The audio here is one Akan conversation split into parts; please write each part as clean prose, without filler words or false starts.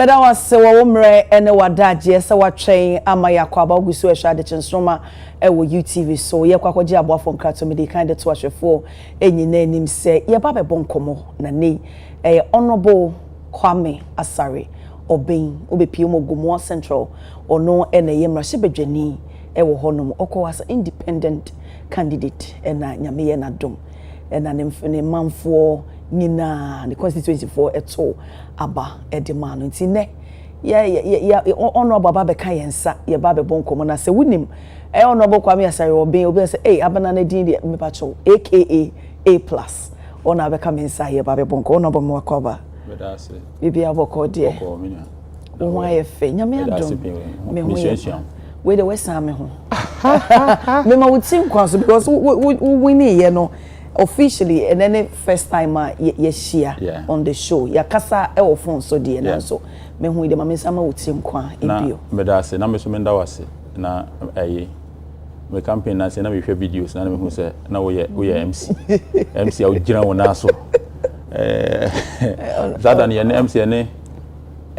Meda was se wa womre ene wadaje se wa twen ama yakwaba ogusu ehwa Adekye Nsroma ewo UTV so ye kwakwaje aboafo nkrato me dey kind to ahwefo enyina anim se ye ba bebo nkomo na nei honorable Kwame Asare Obin obepie Omogumo Central ono ene ye mrahye bedwani ewo honom okowasa independent candidate ena nyame ye na dom ena ne manfo nyina the constituency for eto aba edema no nti ne ya ono baba be kan yensa ye ba be bonkomo na se wunim ono bo Kwame Asare obi say abana na din de me pacho aka A+ ono be kam yensa ye ba be bonko ono bo mo akoba medase bibi aboko de won aye fe nyame adom me ho we the west am me ho me ma wutin kwaso because we need ye no officially and then first time ye share on the show ya kasa e wo phone so de na so me hu de ma me sama wutim kwa ebio me da se na me so me nda wase na me campaign na se na me hwe videos na me hu se na wo ye MC a ujira wona so zadan ye ne MC ne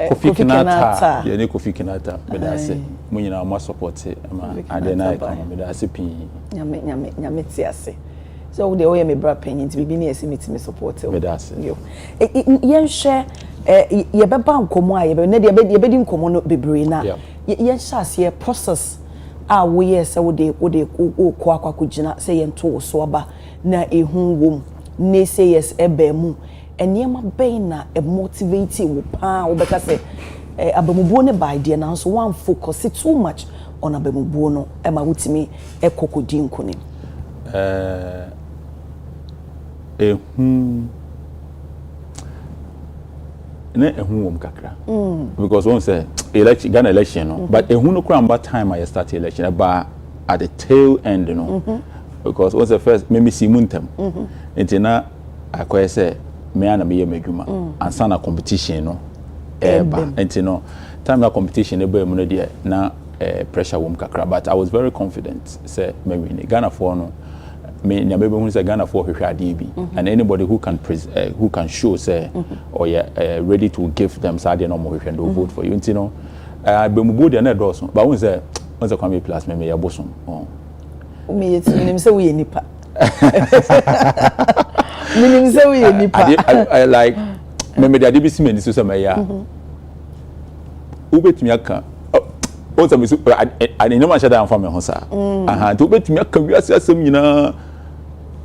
Kofi Kinata ye ne Kofi Kinata me da se mu nyina ma support ma ade na ka me da se pin nyame ti ase so the way me bra penyin ti bibi na esi me support me da se yo yen hwe ye beba nkomo a ye be na de ye bedi nkomo no bebre na yen hye ase process a wo ye se wo de ko akwakugina se yen to so aba na ehun wom ne say yes eba mu enema ben na motivate wo pa wo beka se abamubuo ne by de na so one focus too much on abamubuo no e ma wutimi ekokodi nkonim wom kakra because one say election Ghana election no but no cramba time I start election about at the tail end no because once the first me see muntem entina akoye say me ana me yemedwuma ansa na competition no eba entino time na competition eba mu no de na pressure wom kakra but I was very confident say me win Ghana for no me nyame be hu say Ghana for hwehwe ade bi and anybody who can show say or ready to give them side no more hwehwe do vote for you entino abemubo de na doso but hu say once Kwame plus me ya bosom me yet nim say we nipa nim say we nipa I like me de ade bi si me ni so say me ya ubetumi aka o say me so ani no ma shada am for me ho sa to ubetumi aka wiase asem nyina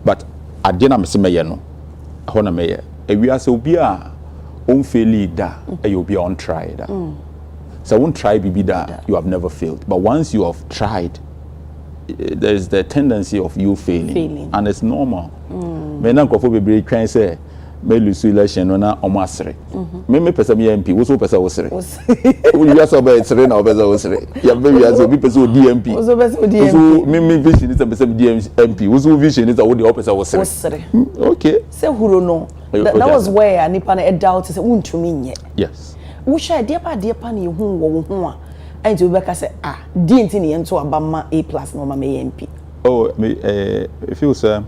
but ade na me se me ye no ho na me ye wiase obi a on fail da e obi on try da so won't try bibi da you have never failed but once you have tried there is the tendency of you failing. And it's normal me na nkofo bebre twan say me lose election no na omo asere me pesa me MP wo so pesa wo sere wo ya so be sere na pesa wo sere ya be ya so bi pesa o DMP wo so pesa o DMP so me vision is pesa DMP wo so vision is wo de pesa wo sere okay say huro no that was where nipa na doubt say wuntumi nye yes wo share de pa na ehun wo ho a and you beka say di enti ne ento abama A+ no ma me MP me feel say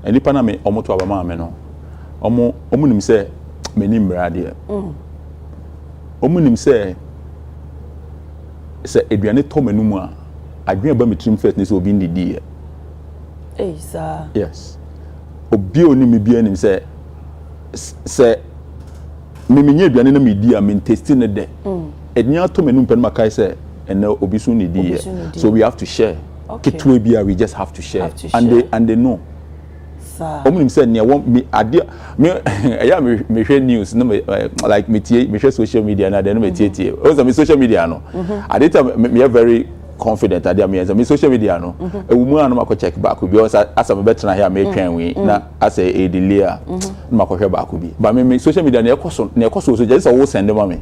nipa na me omoto abama me no omo nim say me ni mrade omo nim say eduane to manum a adwen ba me trim first ni say obi ndidi sir yes obi oni me bia nim say me menye eduane na me di a me tasting ne de eduane to manum pen makai say and obi so ndidi so we have to share ketwe bia we just have to share and they know Omnim said near one me idea me share news no like me share social media na then me tie also me social media no at that time me very confident at me social media no e wo mu anu mako check back because as me better na here me twan we na as a delay mako hwe back bi but me social media na ekoso so just wo send me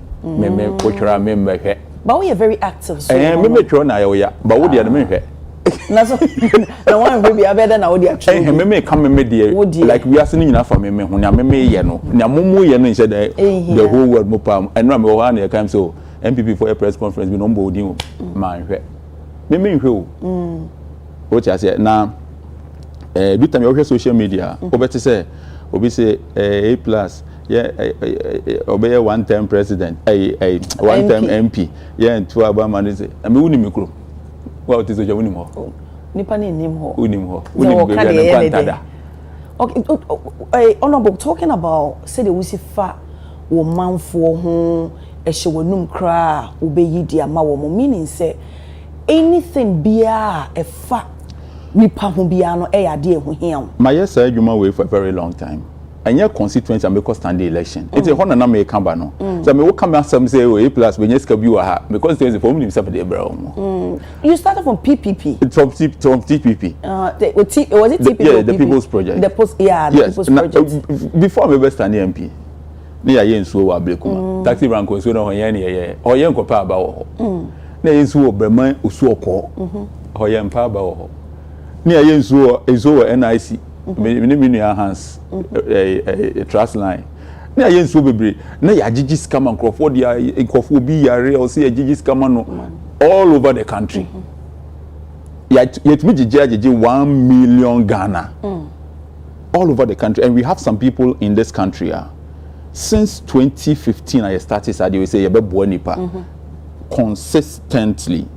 ko twara me hwe but we are very active so me twara na ya but wo dia me hwe na so na one baby abeda na wo dia twara me come me there like we are seeing enough for me hu na me ye no na mumu ye no in the whole world mo pam and na me wo ha na come so MPP for a press conference be no mbodi man hwe me hwe o o cha say na do time you social media o beti say obi say A+ obey one-term president, a one-term MP. Yeah, and 2 Obama say, I mean, Unimicro. What is the Unimo? Nipani Nimho. Unimo. Okay, honorable, talking about, say the Wusifa, or man for whom a show cry, obey ye dear Mawo, meaning say anything be a fact. Nipa hu bia no e ade hu hia. My yes sir adwuma we for a very long time. Anya constituency am because stand the election. It's a hona na me kamba no. So me wo come asem say o A+ we nyeska bi wa ha because constituency for me say dey bra mo. You started from PPP. From TPP. Was it TPP? Yeah, the People's Project. The People's Project. Before me be stand MP. Ne ya yensuo wa Blekuma. Taxi rank so no hoye ne ye. Hoye nkopa aba wo ho. Na yensuo breman osuo ko. Hoye mpa aba wo ho. Ni aye nsuo NIC me hands a trust line ni aye nsuo bebre na ya gigi scam nkrofo dia nkrofo bi yare o se ya gigi scam no all over the country yet me gigi 1 million Ghana all over the country, and we have some people in this country since 2015 I started say we say yebebo nipa consistently.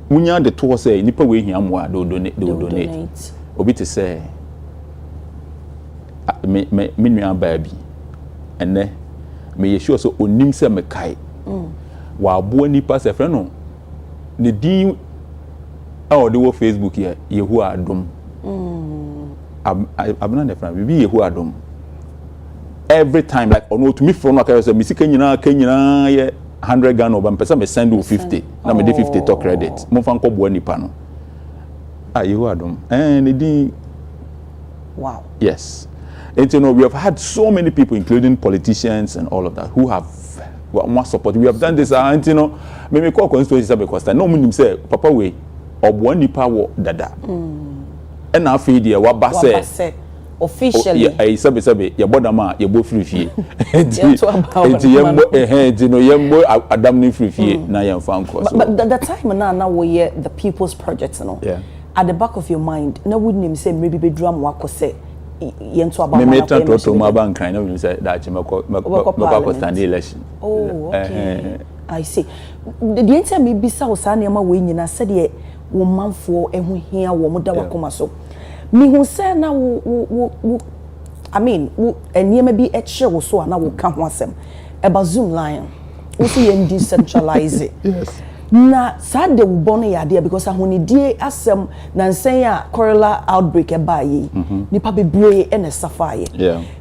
Munya the tour say nipa we hia mo they will donate. Obi to say me nua baby ene me yesure so onim se me kai wa abo nipa se frɛ no ne din a o de wo Facebook here yehu adom abna ne frɛ bi yehu adom every time like ono to me from no ka say me sika nyina ye 100 Ghana or person me send you 50 na me dey 50 to credit mo fa nko bo nipa no yehu adom and the wow yes. And you know, we have had so many people, including politicians and all of that, who have more support. We have done this, and you know, maybe call constituency because no one say, Papa way, or one nipa wo dada. And now feed you what basse officially. I sabi your bodama, your bo free fee. You know, yembo Adam ni free fee na yam fan course. But the time now we hear the People's Project, you know. Yeah. At the back of your mind, no wouldn't say maybe be drum wako say. Me to my bank kind of say that you stand the election. Oh, okay. I see. The answer me bisa osane ma we nyina said ye wo manfo ehu hia wo moda wakoma so. Me hu say na wo I mean, wo enema bi etche wo so na wo ka ho asem. Eba Zoom line. Wo see ye decentralize. Yes. Na sad de ubone ya dia because ahonidie asem na nsen ya cholera outbreak eba yi nipa bebre e na safaye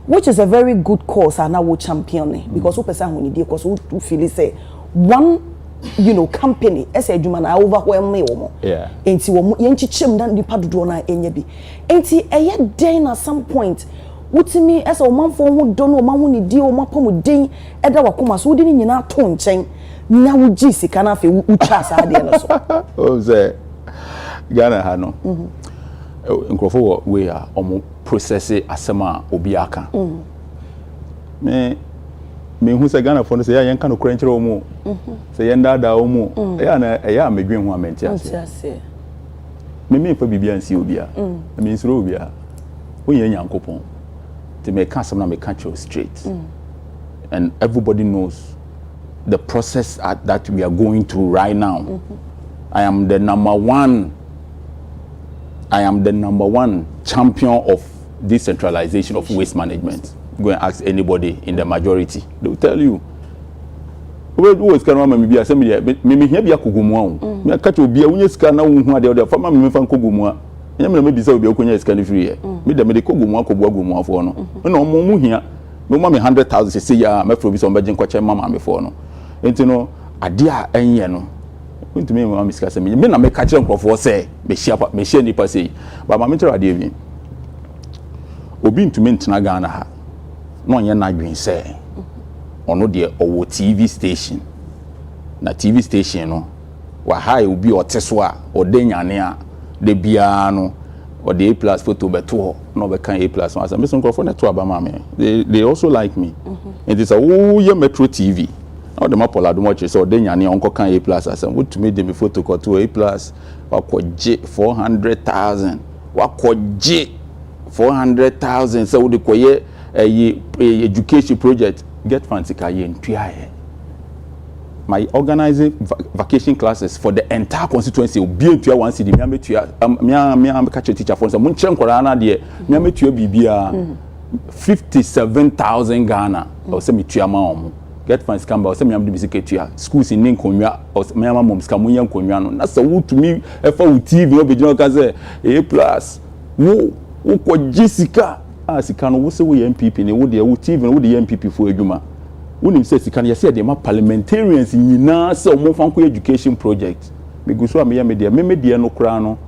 which is a very good cause and now we champion because we person ahonidie because we feel say one company as a adwuma na overwhelm me omo enti wo yenchichim na nipa dodo na enya bi enti eye den at some point wutimi as a manfo ho don o mahonidie o mapom den eda wakoma so wodi ni nyina to nchen na wuji sika na fe utwa sa de no so o ze Ghana ha no nkrofo we a omo process asema obi aka me hu se Ghana fo no se ya yenka no krankyere omo se yenda da omo ya medwen hu amenti ase me fa bibia nsi obi a me nsuro obi a onye nyankopon te me ka asema na me ka chiro straight and everybody knows the process that we are going through right now. I am the number one champion of decentralization of waste management. Go and ask anybody in the majority. They will tell you. Who is going to be a semi? Me here be a kugumu. Me catch you be a unyska na unhu de farmer me fan kugumu. Nyame me bisa obi okonya iska free. Me de me de kugumu akobu afo no. No mo hia. Me ma me 100,000 say ya me fro bi so mbeje nkwache mama me fo no. Enti no ade a enye no ntumi me miska se me na me ka kire nkrofo se me share nipa sei ba ma me tira ade bi obi ntumi ntena Ghana ha no onye na adwen se ono de owo TV station na TV station no wa ha obi oteso a odanyane a de bia no or the A+ photo beto no be kan A+ so as me so nkrofo na to aba ma me they also like me it is a Metro TV. Now the mapola do much so then yani onko kan A+ asem what to me dem photo ko to A+ wakoje 400,000 wakoje 400,000 so we koye education project get fancy ka ye ntua my organizing vacation classes for the entire constituency obi ntua one city me ametua me ka teacher for so mun chen kwara na de me ametua bibia 57,000 Ghana o se metua ma omo get fancy kamba o se me am de bisiketua schools in nkonwa o me am mom ska mun yan konwa no na se wutumi e fa TV no be jino ka say A+ wo ko jisika sika no wo se wo MPP ne wo de wo TV no wo de MPP fo adwuma wonim se sika no ye se de ma parliamentarians nyina se o fan ko education project me guso am ye media no kra no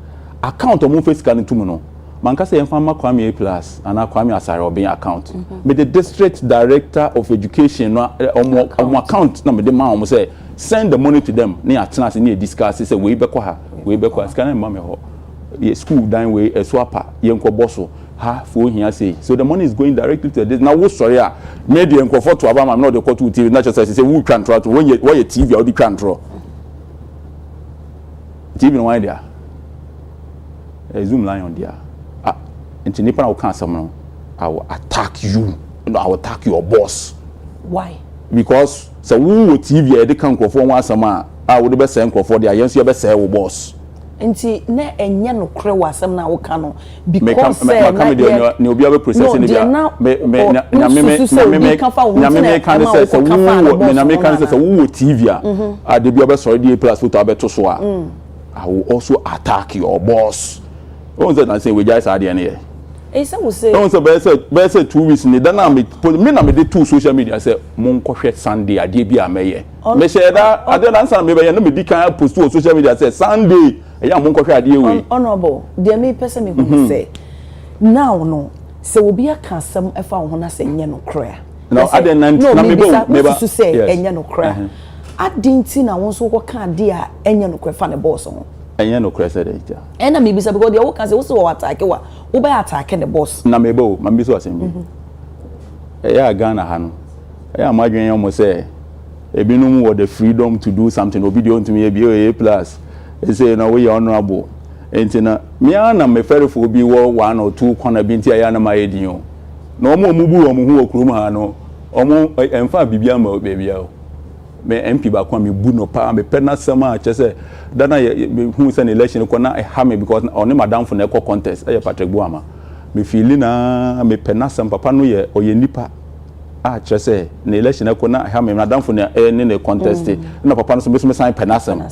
account o mo fa sika no tum no man ka se ye fa ma Kwame A+ ana Kwame Asare obin account me the district director of education no omo account na me de ma omo say send the money to them na atena se na discuss say we be kwa ha we be kwa sika na ma me ho school down way swapper yenko bosso ha for here say so the money is going directly to this now wo sorry a media yenko for to abama not the court TV not just say who can try to when you TV or the control TV no idea zoom line on there into nipa na can some I will attack you I will attack your boss. Why? Because so who TV the can for one sama I would be saying for the yes you be say wo boss nti na enye no kre wasem na wo ka no because ne obi abe process ni bia na me kan say wo TV a de bi obe sorry dey plus photo abeto so a I will also attack your boss. Who say na say we just ade ne e say we say who say be say 2 weeks ni dan na me na me dey two social media say mon kohwe Sunday ade bi ameye me share da ade na answer me be na me di kan post on social media say Sunday eya mon kohwe ade we honorable there me person me who say now no say obi aka asem efa ho na say nye no kra no ade na me be so say enye no kra adinti na won so ko ka ade a enye no kra fa ne boss ho enye no kra say dey na me bisa because there wo can say wo so wo attack wa wo be attack the boss na me bo man bi so asem bi eya Ghana ha no eya madwen yo mo say ebinum wo the freedom to do something obedient to me be A+ e say no we honorable entina me ana me ferifo bi wo 1 or 2 corner bi ntia ya na ma edin o na omo mubu omo hu okrum ha no omo emfa bibia ma bebia o me MP ba kwa me bu no pa me pena sama che say dana hu say election ko na ha me because on madam for na eco contest e Patrick Buama me feel na me pena sam papa no ye oye nipa a che say na election ko na ha me madam for na ne contest na papa no so me sign pena sam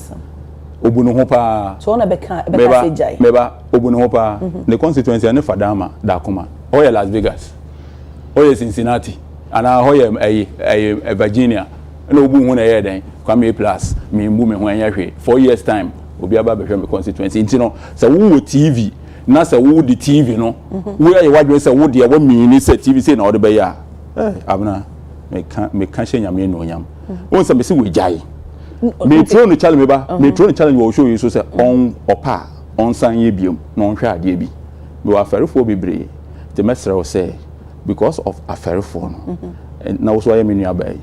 obunu ho pa so na beka say jai meba obunu ho pa the constituency ne fadama da kuma oye Las Vegas oye Cincinnati ana oye Virginia na obu hu na ye den Kwame A+ me mbu me ho anya hwe 4 years time obi aba be hwe me constituency ntino se wo TV na se wo di TV no wo ya wadwe se wo de wo mini se TV se na wo de be ya abna me kan shenya me no nyam won se me se we jai me tro no challenge me ba me tro no challenge wo show you so se on opa on san ye biom na on hwe ade bi me wa ferefo bebre te mesre wo se because of aferefo no na wo so ya me nua bai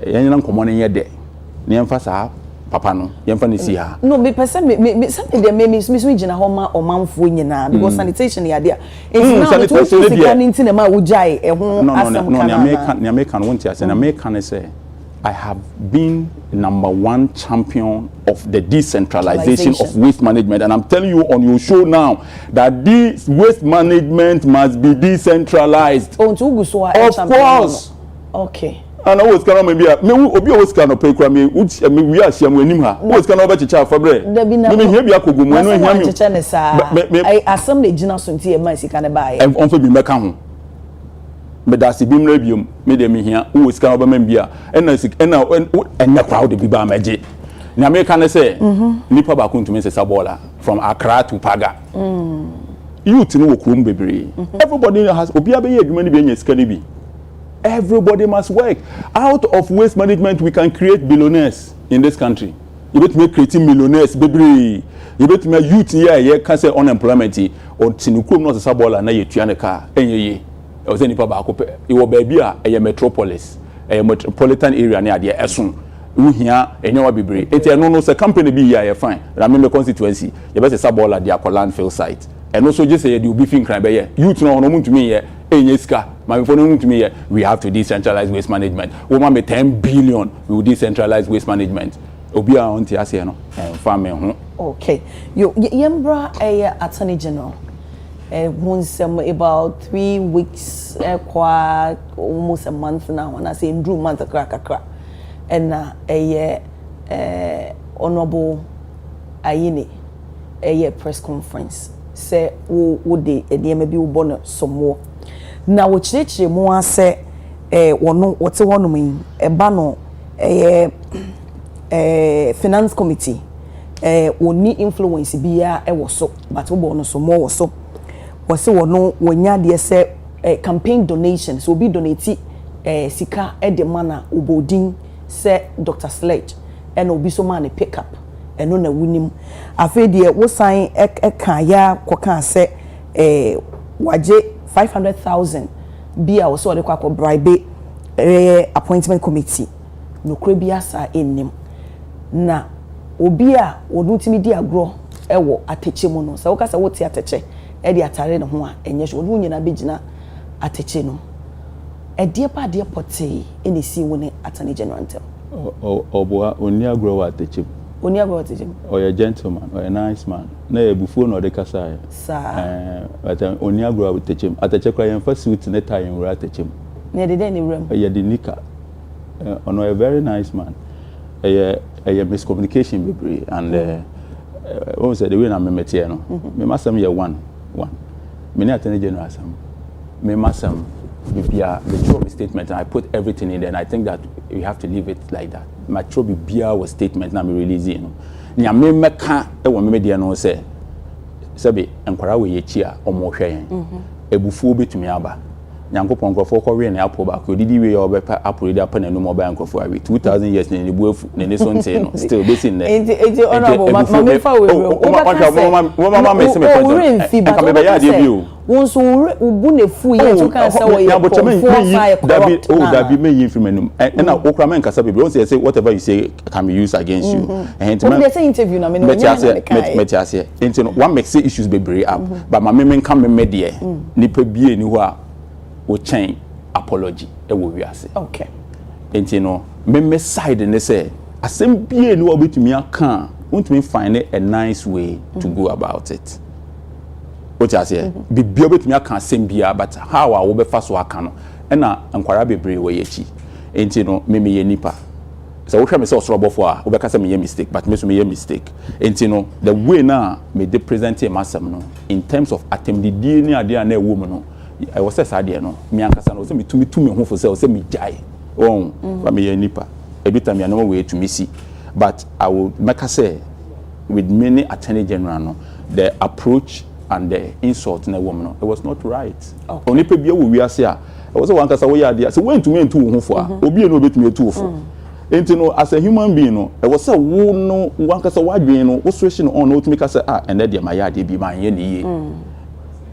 yenna nkomo ne ye de ne emfa sa papa no yemfa ne si ha no me person me something there me so gina ho ma omanfo nyina because sanitation ya there is now to see can into ma wo jai e ho asam kana no American won't say na American say I have been #1 champion of the decentralization of waste management, and I'm telling you on your show now that this waste management must be decentralized. Oh, of course. Okay. And always can me obi always can pay kwa me we are share wenim ha always can over chicha fabre me here bia kogu mu eno hia me chicha ne sa I assembly gina so ntie ma sika ne bae on fa bi meka ho me da se bi mra biom me de me hia always can over man bia ena crowd bi ba maje na me can say nipa ba ko ntumi se sabola from Accra to Paga youth no okrom bebre everybody has obi abeye adwuma ni bi enya sika ni bi. Everybody must work. Out of waste management, we can create billionaires in this country. You bet me creating millionaires, baby. You bet me youth here, can say unemployment. Or Tinukum not a sabola na ye tuane car. Enye. I was any papa. You were baby a metropolis, a metropolitan area near the Esun. We here and you be brave. It's a no company be here fine. I mean the constituency. You bet a sabola the landfill site. and also just say you be fin crime be youth no no to me enyeska my phone to me we have to decentralize waste management we want 10 billion we will decentralize waste management obi a on ti ase no farming ho okay you yembra attorney general once about 3 weeks almost a month now when I say in month kakra and honorable ayini press conference say wo de enema bi wo bono somo na wo chirechire mu ase wono wote wono min eba no finance committee woni influence biya wo so but wo bono somo wo so wose wono wonya de se campaign donation so obi donate sika de mana obodin se Dr. Sledge and obi so man pick up eno na wunim afi de wo san kan ya kokan se waje 500,000 bia wo so de kwa bribe appointment committee no kure bia sa enim na obi a wodutimi di agro ewo ateche mu no se wo ka se wo ti ateche e di atare ne ho a enye so wo nyina begina ateche no e die pa die pote eni si wo ne attorney general ntem oboa oni agro wa ateche oni agro ateche or a gentleman or a nice man na e bufu no de kasa but oni agro wa ateche kwa yen fa suit ne tie en wura ateche ne de den ni wura ye de nika ono a very nice man a miscommunication be and what was the way na me metie no me masam ye one me na attorney general asam me masam bibia the true statement and I put everything in there and I think that we have to leave it like that my true bibia was statement na me release you know nya me meka e wo me de no say sabi enkwara we ye chi a omo hwe yen ebufu obetumi aba nyankopon krofo ko we na apo ba ko didi we yo be pa apo di apa na no mo ba nkrofo awi 2000 years na ni buafu na ni so nte no still be sin there enti honorable ma fa we o ba ka say o ren fi ba ka be ya de bi o won so ubu na fu ye to kan say we ya that be me yin from enum na okra men kasa be won say whatever you say can be used against you and when they say interview na me no me say enti no one make say issues be bring up but ma me kan me there nipa bie ni ho a o chain apology e wo wiase okay enti no me side ne say asem bie ni wo betumi aka untumi find a nice way to go about it what you say bibia betumi aka asem bia but how a wo be fa so aka no e na nkwara bebre wo yechi enti no me ye nipa so wo hwe me say osorobofo a wo be ka say me ye mistake but me so me ye mistake enti no the way na me dey present him asem no in terms of atemdidie ni ade na ewo mu no I was said no me ankasa no say me tumi ho for say me jai but me nipa every time you know way to me see but I will make say with many attorney general no the approach and the insult na woman no it was not right only pe bia we ase a I was one ankasa we ade say when to me to ho for obi e no betumi etu for enti no as a human being no I was say wo no wankasa wadwen no wo situation on no to me ka say and there my ade bi man ye ni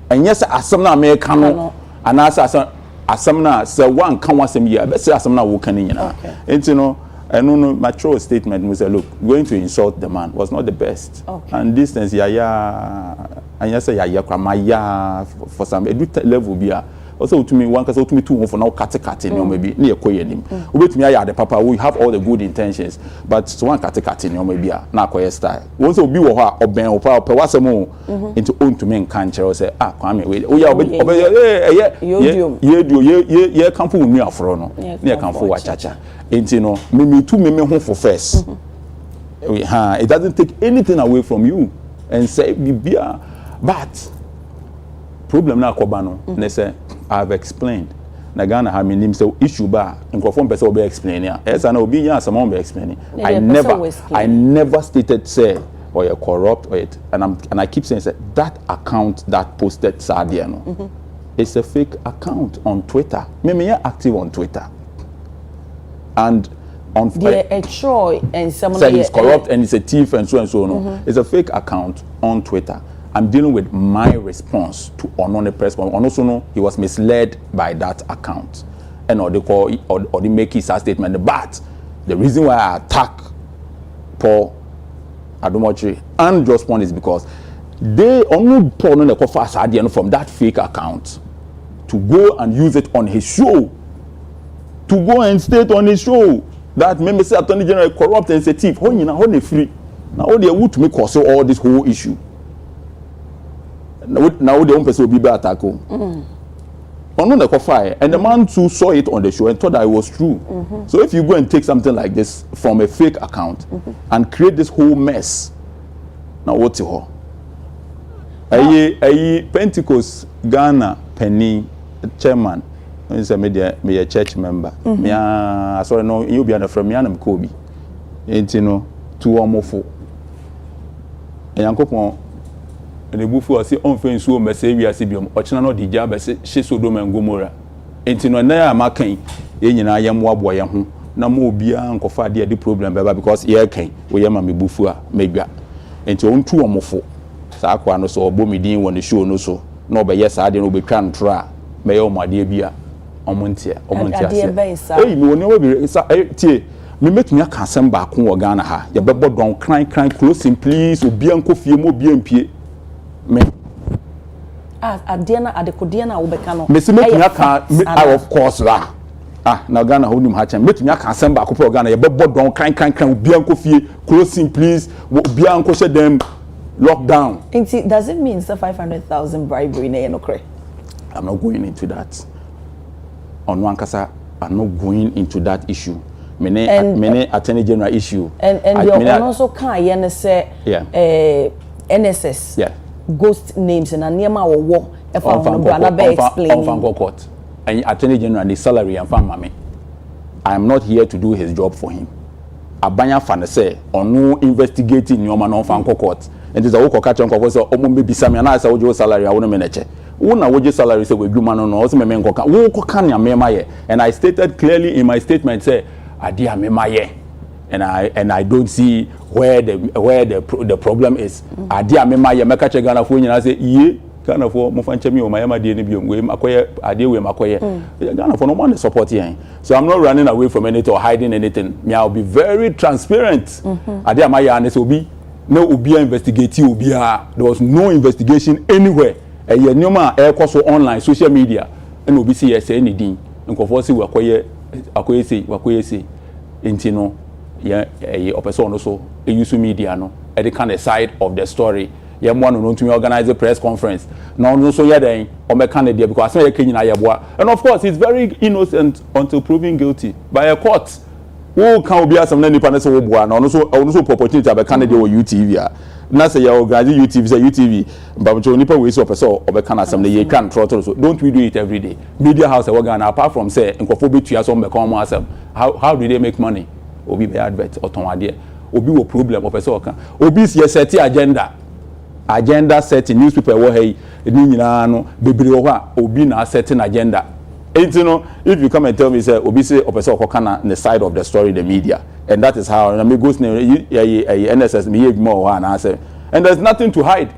and yes asem na me ka no anasa asem na say one kan wasem ye be say asem na wo kan nyina enti no no mature statement we say look going to insult the man was not the best and distance and yes ya kwamaya for some level bia also to me one case to me two for now cut no maybe na ekoye nim obetumi aya the papa we have all the good intentions but so one cut no maybe na akoye style once obi wo ho a oben opa wasem into own to me kan kire say kwame we o ya ye kampo nu afro no na ye kampo wa chacha enti no me ho for first it doesn't take anything away from you and say bibia but problem na akoba no ne say I've explained na Ghana ha me nim say issue ba nkrofo person be explain ya esa na obi yan some be explaining I never stated say or you're corrupt or it and I keep saying that account that posted Sadia no it's a fake account on Twitter me active on Twitter and on Troy and someone say he's corrupt and he's a thief and so no it's a fake account on Twitter. I'm dealing with my response to Onone press. And also know he was misled by that account. And or they call or they make his statement. But the reason why I attack Paul Adomochi and Just One is because they only porn on the cover from that fake account to go and use it on his show. To go and state on his show that maybe say Attorney General corrupt and say thief. How you know free? Now all they would to make cause all this whole issue. Now the own person will be better tackle. On the cover, and the man too saw it on the show and thought that it was true. So if you go and take something like this from a fake account and create this whole mess, now what's it all? Aye Pentecost Ghana Penny chairman. Is a media me a church member. Me a sorry no you be an from me and Kobe. Ain't no 2 or more 4. Yankopon the bufu say on fen so message we asibiom ochina no di ja be she Sodom and Gomorrah. Ain't no na amakan e nyina yam wabo ye ho na mo obia nkofa de the problem beba because ye kan we yam me bufu a medwa. Ain't on 2 or more 4. Sa akwa no so obo medin won the show no so na obeye sa de no be twa ntro a me ye omade bia omontia eh me woni we be tie me metumi aka asem ba ko wo Ghana ha ye bebo don cran closing please obi anko fie mo obi ampie me adena adekode na wo beka no me se metumi aka of course la na Ghana ho nim ha chan metumi aka asem ba ko pro Ghana ye bebo don cran obi anko fie closing please obi anko she dem lockdown. Does it mean 500,000 bribery na no kre? I'm not going into that. On one kasa, I'm not going into that issue. Many Attorney General issue. And you also can say NSS. Yeah. Ghost names and Anyama or war. If I explain. Court. And Attorney General the salary and family. I am not here to do his job for him. Abanya fan say on no investigating your man on Fanko Court. And there's a work catch on so maybe some and I say your salary I want to manage. Una woje salary say we man no also me menko kan wo kan ya mema ye and I stated clearly in my statement say adia mema ye and I don't see where the problem is. Adia mema ye meka che Ghana fo nyina say ye Ghana fo mo fan che me o mayema de ne biom we makoye adia we makoye Ghana fo no man support yen. So I'm not running away from anything or hiding anything. Me I'll be very transparent. Adia maya and say obi no obi investigate obi there was no investigation anywhere. Eye nyoma ekoso online social media and obi see say anything nkofo see wakoye say enti no ye opeso no so use media no e dey kind of side of the story ye mo no to organize a press conference no so ye den o me kind there because say ye kenyina ye boa and of course he's very innocent until proven guilty by a court who can obi asem na nipa na say wo boa no so opportunity abe kind there o UTV na say your organize UTV but nipa we so person obeka na asem na ye twa trotro so don't we do it every day media house we Ghana apart from say nkofo betua so mbeka mo asem how do they make money obi be advert oton ade obi wo problem person oka obi se set agenda set newspaper wo hey ni nyina no bebre wo ha obi na set agenda you know if you come and tell me say obi say person oka na the side of the story the media. And that is how me goes NSS me more and answer. And there's nothing to hide.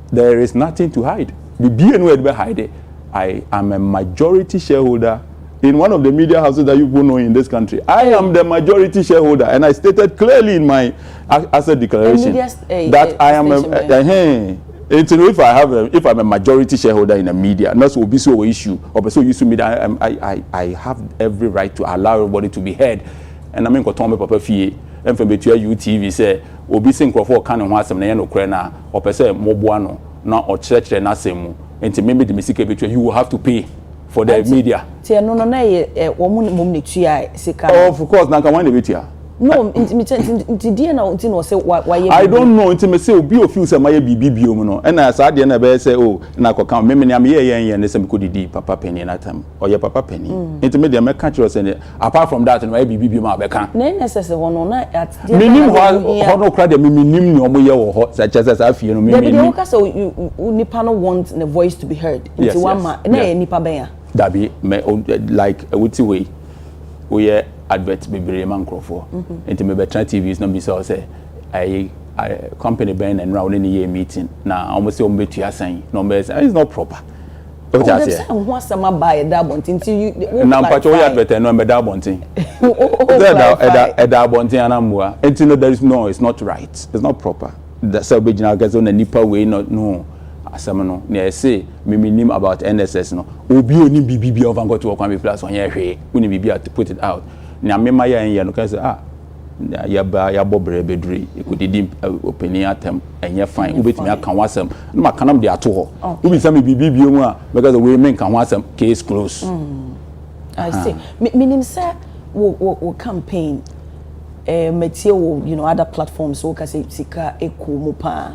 There is nothing to hide. The BNW be hide. I am a majority shareholder in one of the media houses that you know in this country. I am the majority shareholder, and I stated clearly in my asset declaration that I am if I'm a majority shareholder in a media, and that's will be so issue or so use media. I have every right to allow everybody to be heard. And I mean, got Tommy Papa Fee, and from between UTV say, Obi Synchro can and was some Nano Crena, or per se Mobuano, not or church and Nasemu, and to maybe the mistake between you will have to pay for the media. Of course, now come on the media. No, I don't know until me say obi ofuse say my bibi biom no and as ade na be say oh na ko kan me me am ye ne say me ko didi papa penny na tam or your papa penny until me dey me catch us say apart from that no bibi biom abeka na necessary one na at me nim ho no kra de me nim ni omo ye wo ho say chese say afie no me nim dey ka say nipa no want the voice to be heard into one man na nipa ben ya dabi me like wuti way we advert bebre man crofo enti me betra TVs no be say I company ben and round in a meeting na almost say ombetua san no be say it's not proper what you say who sama buy that bontin you na mpacho we advert no be that bontin that bontin anamua enti no there is no it's not right it's not proper the subject gazo na nipa we no asem no na say me nim about NSS no obi oni bibi over go to Kwame Plus on hwe uni bibi to put it out na me ma ya no can say ya bobre bedri e could dim opinion atem enye fine ubetimi aka wasem no makanam de ato ho ubi say me bibi mu a because we men kan wasem case close. I see. Meaning say wo campaign material, you know, other platforms so ka say sika ekomo pa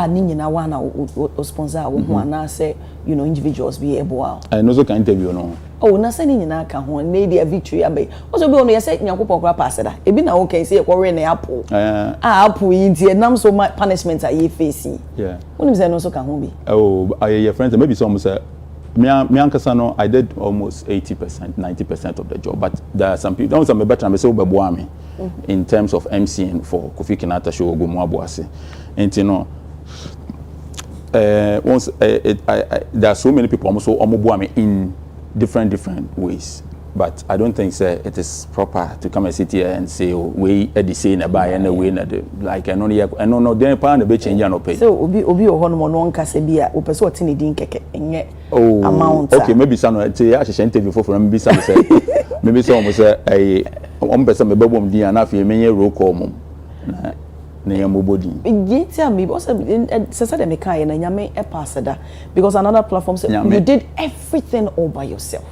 ni nyina wa na o sponsor wo na say, you know, individuals be able. I know so can interview no. Oh, na say ni nyina ka ho na dia victory abai. Also be ono ye say nyakopon kra pass da. E bi na wo kan say e kwore na apple. Apple yi ntie nam so much punishment are you facing. Yeah. Woni say no so ka ho bi. Oh, your friends maybe some say me ankasa I did almost 80%, 90% of the job, but there are some people don't some better me say obeboa me in terms of MCing for Kofi Kinata show Ogumu Abuase. And you know once there are so many people almost omoboa me in different ways, but I don't think it is proper to come and sit here and say we the same about and way like I know then part the be change no pay. So obi ho no no nkase bia o pese otini din keke enye amount. Okay, maybe some say I should interview for maybe some say maybe some say pese me bebom din na afie menye roll call mum na yamobodi. Yeti me also say dem kai na nyame e passada because another platform say you did everything all by yourself.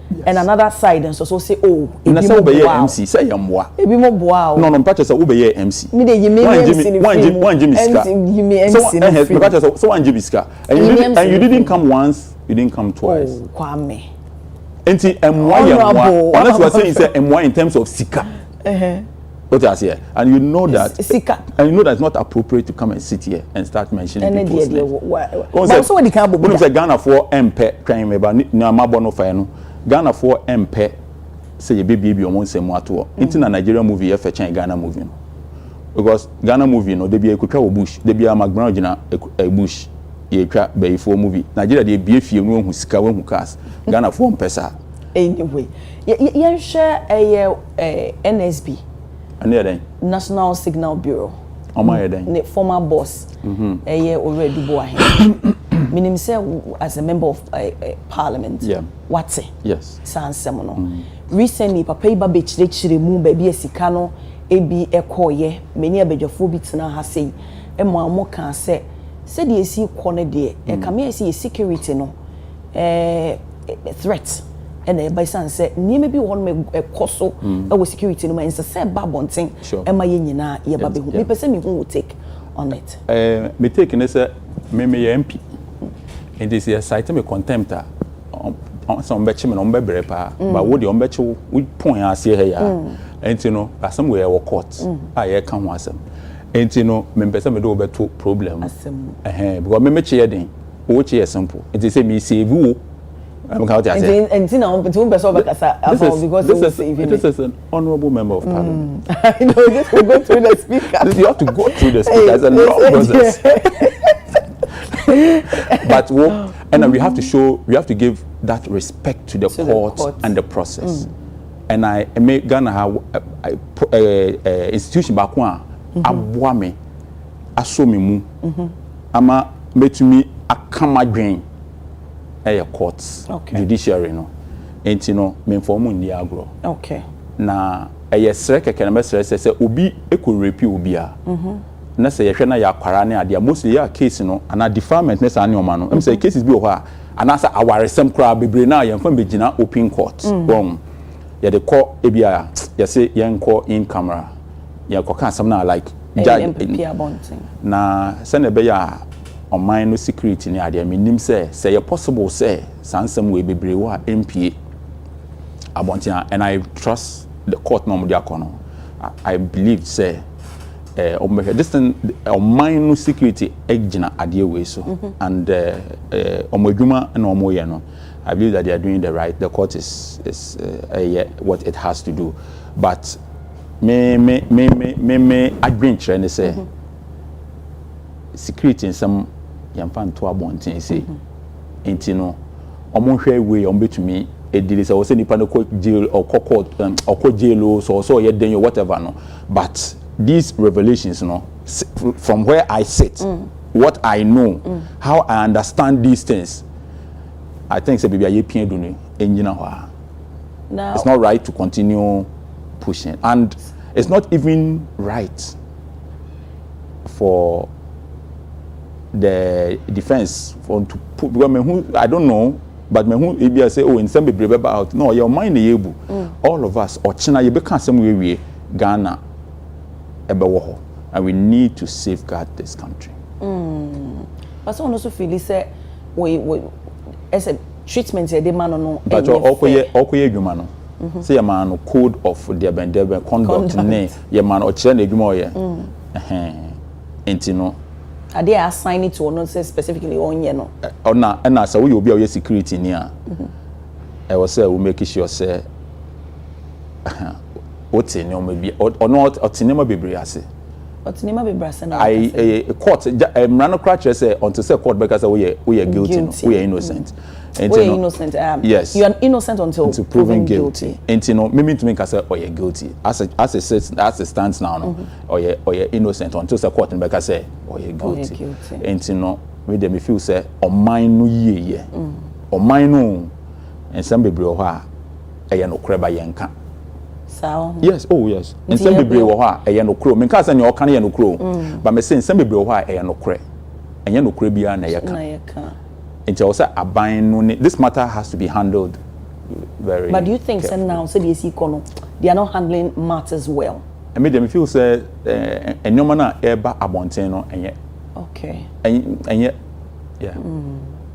Yes. And another side and so say oh na say obey MC say yamwa ebi mo boa no mpatch say obey MC me dey yime MC one Jimmy ska so one Jimmy ska and you didn't come once, you didn't come twice. Oh Kwame enti yamwa unless you are saying say yamwa in terms of sika what I say, and you know that sika and you know that it's not appropriate to come and sit here and start mentioning people's names. But so what the can when you say Ghana for MP crime me ba na mabo no fa no Ghana for MP say baby bi omo nsem ato into na Nigeria movie e fe chan Ghana movie no because Ghana movie no de bi ekotwa wo bush de bi amagbran gina bush ye twa bayifo movie Nigeria de bi efie no hu sika wo hu cars Ghana for mpesa anyway ye share NSB National Signal Bureau the former boss already bo ahead meaning say as a member of Parliament what's it yes sansem no recently papa iba bechire mu ba bi asika no ebi ekoye many abedwafo bi tena ha sei e mo amoka se de esi kɔ ne de e kame esi security no threat and by san say niam bi won me ekoso e wo security no ma inse say ba bonten e ma ye nyina ye ba be hu me pese me hu take on it me take ne say me MP and this is cite me contempt on some betche me on be brepa but wo de on betche wo pon ase he ya enti no asem we wo court aye ka ho asem enti no me pese me do beto problem because me che den wo che simple enti say me save wo I'm going to say. And this is an honorable member of Parliament. I know this will go through the speaker. You have to go through the speaker. It's a long process. But and we have to show, we have to give that respect to the court and the process. And I make Ghana have institution back one. Abuame, asomi mu, ama metumi akama green. Courts, judiciary no, enti no me inform ndi agro. Okay. Na sere keke na mesere say obi ekorepi obi a. Na say yehwe na ya kwara ne ade mostly ya case no ana deferment ne sa ne oma no. Em say cases bi ho a ana sa awaresem kra bebre na yemfa begina open court. Wrong. Ye de call ebi a ye say yenko in camera. Ye ko kan some na like judge na se ne be ya on my no security ni ade menim say you possible say sansem we bebre wa MPA abontia and I trust the court no dia kono I believe say this thing on my no security egina ade we so and omadwuma na omoye no I believe that they are doing the right. The court is what it has to do, but me adventure and say security in some yamfan to abontin say enti no omonhwe we ombetumi edile say we say nipa no jail or court or jail so ye den better no, but these revelations no from where I sit, what I know, how I understand these things, I think say baby aye do ni enjina ho. Now it's not right to continue pushing, and it's not even right for the defense for to put, because I don't know, but me who e say oh in some be about no your mind e able all of us or China you be can some we Ghana ebewo ho, and we need to safeguard this country. But so also feel say we as a treatment e dey man no but okoye adwuma no say your man code of the abendebe conduct ne your man o kire na adwuma oye enti no are they assign it to or say specifically on ye no na say we obi a security ni a e was say we make sure say otene o maybe or not otene ma bebre ase otene ma bebre ase na I court mrano crash say until say court because we are guilty no we are innocent. We are innocent. Yes. You are innocent until proven guilty. And you know, me to make us say, oh, you're guilty. As it stands now, no, or you're innocent until the court and say, oh, you're guilty. And you know, me them feel say, oh, mine no ye, or mine no, and some be bro ha, no creba yanka. So. Yes. Oh, yes. And some be bro ha, no crow. Me cause any can no crow. But me saying some be bro ha, no cre, and no crebia na yaka. This matter has to be handled very. But do you think that now, say they are not handling matters well? I mean, them feel say, and no man ever abonteno and yet. Okay. And yet, yeah.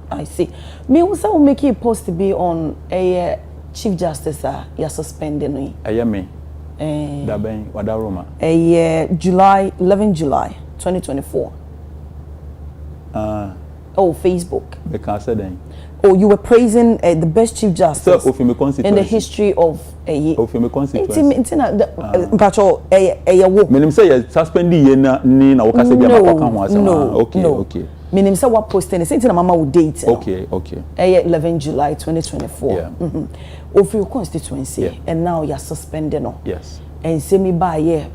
I see. Me also make it post to be on a Chief Justice. You're suspending me. Daben Wadaroma. July 11 July 2024. Oh, Facebook. Because then. Oh, you were praising the best Chief Justice in the history of a constituency. Meaning say you suspend the na okase bia maka ho asema. Okay. Meaning say what posting say na mama would date. Okay. 11 July 2024. Yeah. Of your constituency, and now you're suspending no. Yes. And say me by here.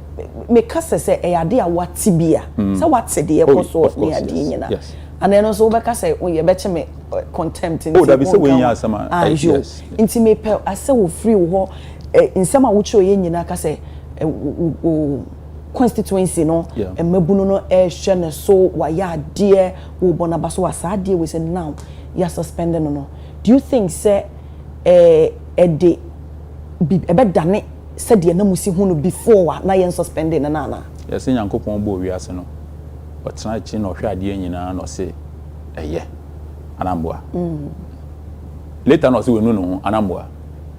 Me kase say e ade a watibia. Say what say the so near the yes. And then also because say when you better me contempt in that be say when you are some yes. Intimate pe I say we free wo in some which you nyina ka say constituency no e mabunu no e hwe ne so wa ya de wo bonaba so asa de we say now you suspended no. Do you think say e de be dane said de na musi hu no before na yen suspended na na yes nyankopon bo wi ase no but try chi no hwe ade nyina no say eye anamboa later no say we no anamboa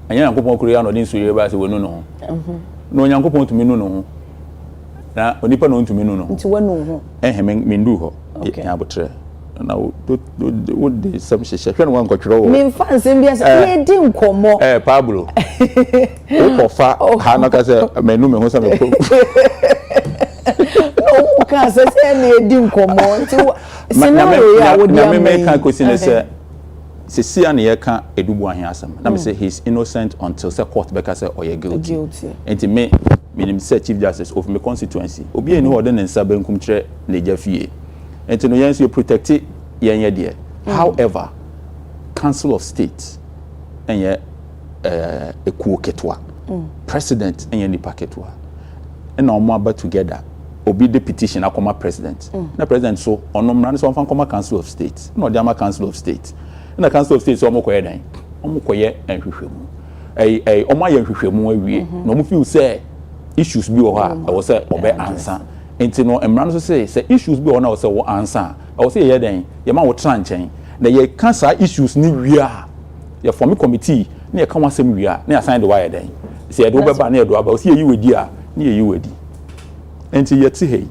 anya nyankopon kuro ya no din so yeba say we no no nyankopon tumi no na onipa no ntumi no nti we no ho me ndu ho ya abotre na wo de sam hye hwe no wan kwatwero wo me fan sem bia say e di nkomo Pablo o kofa ha na ka say menu me ho say me no ka say na di nkomo nti scenario ya wo dia me kan question say Sisia na yeka edubu ahin asem na me say he's innocent until say court beka say or you guilty enti me nim say Chief Justice of my constituency obi eni ho de nsa bankum kire na jafie enti no yenso you protect yen de. However, Council of State enye ekuo ketwa president enye ni paketwa na omo aba together obi the petition akoma president na president so onomra ne so fan koma Council of State na odi ama Council of State na Council of State so omo koye dan omo koye enhwehwemu omo aye enhwehwemu awie na omo feel say issues bi o ha I was say obe answer enti no emra no so say issues bi o na o say wo answer I was say ye dan ye ma wo tran chen na ye cancer issues ni wia ye form committee na ye kan wasem wia na assign the wire dan say ye do be ba na ye do aba o say ye wedi a na ye wedi enti ye ti hey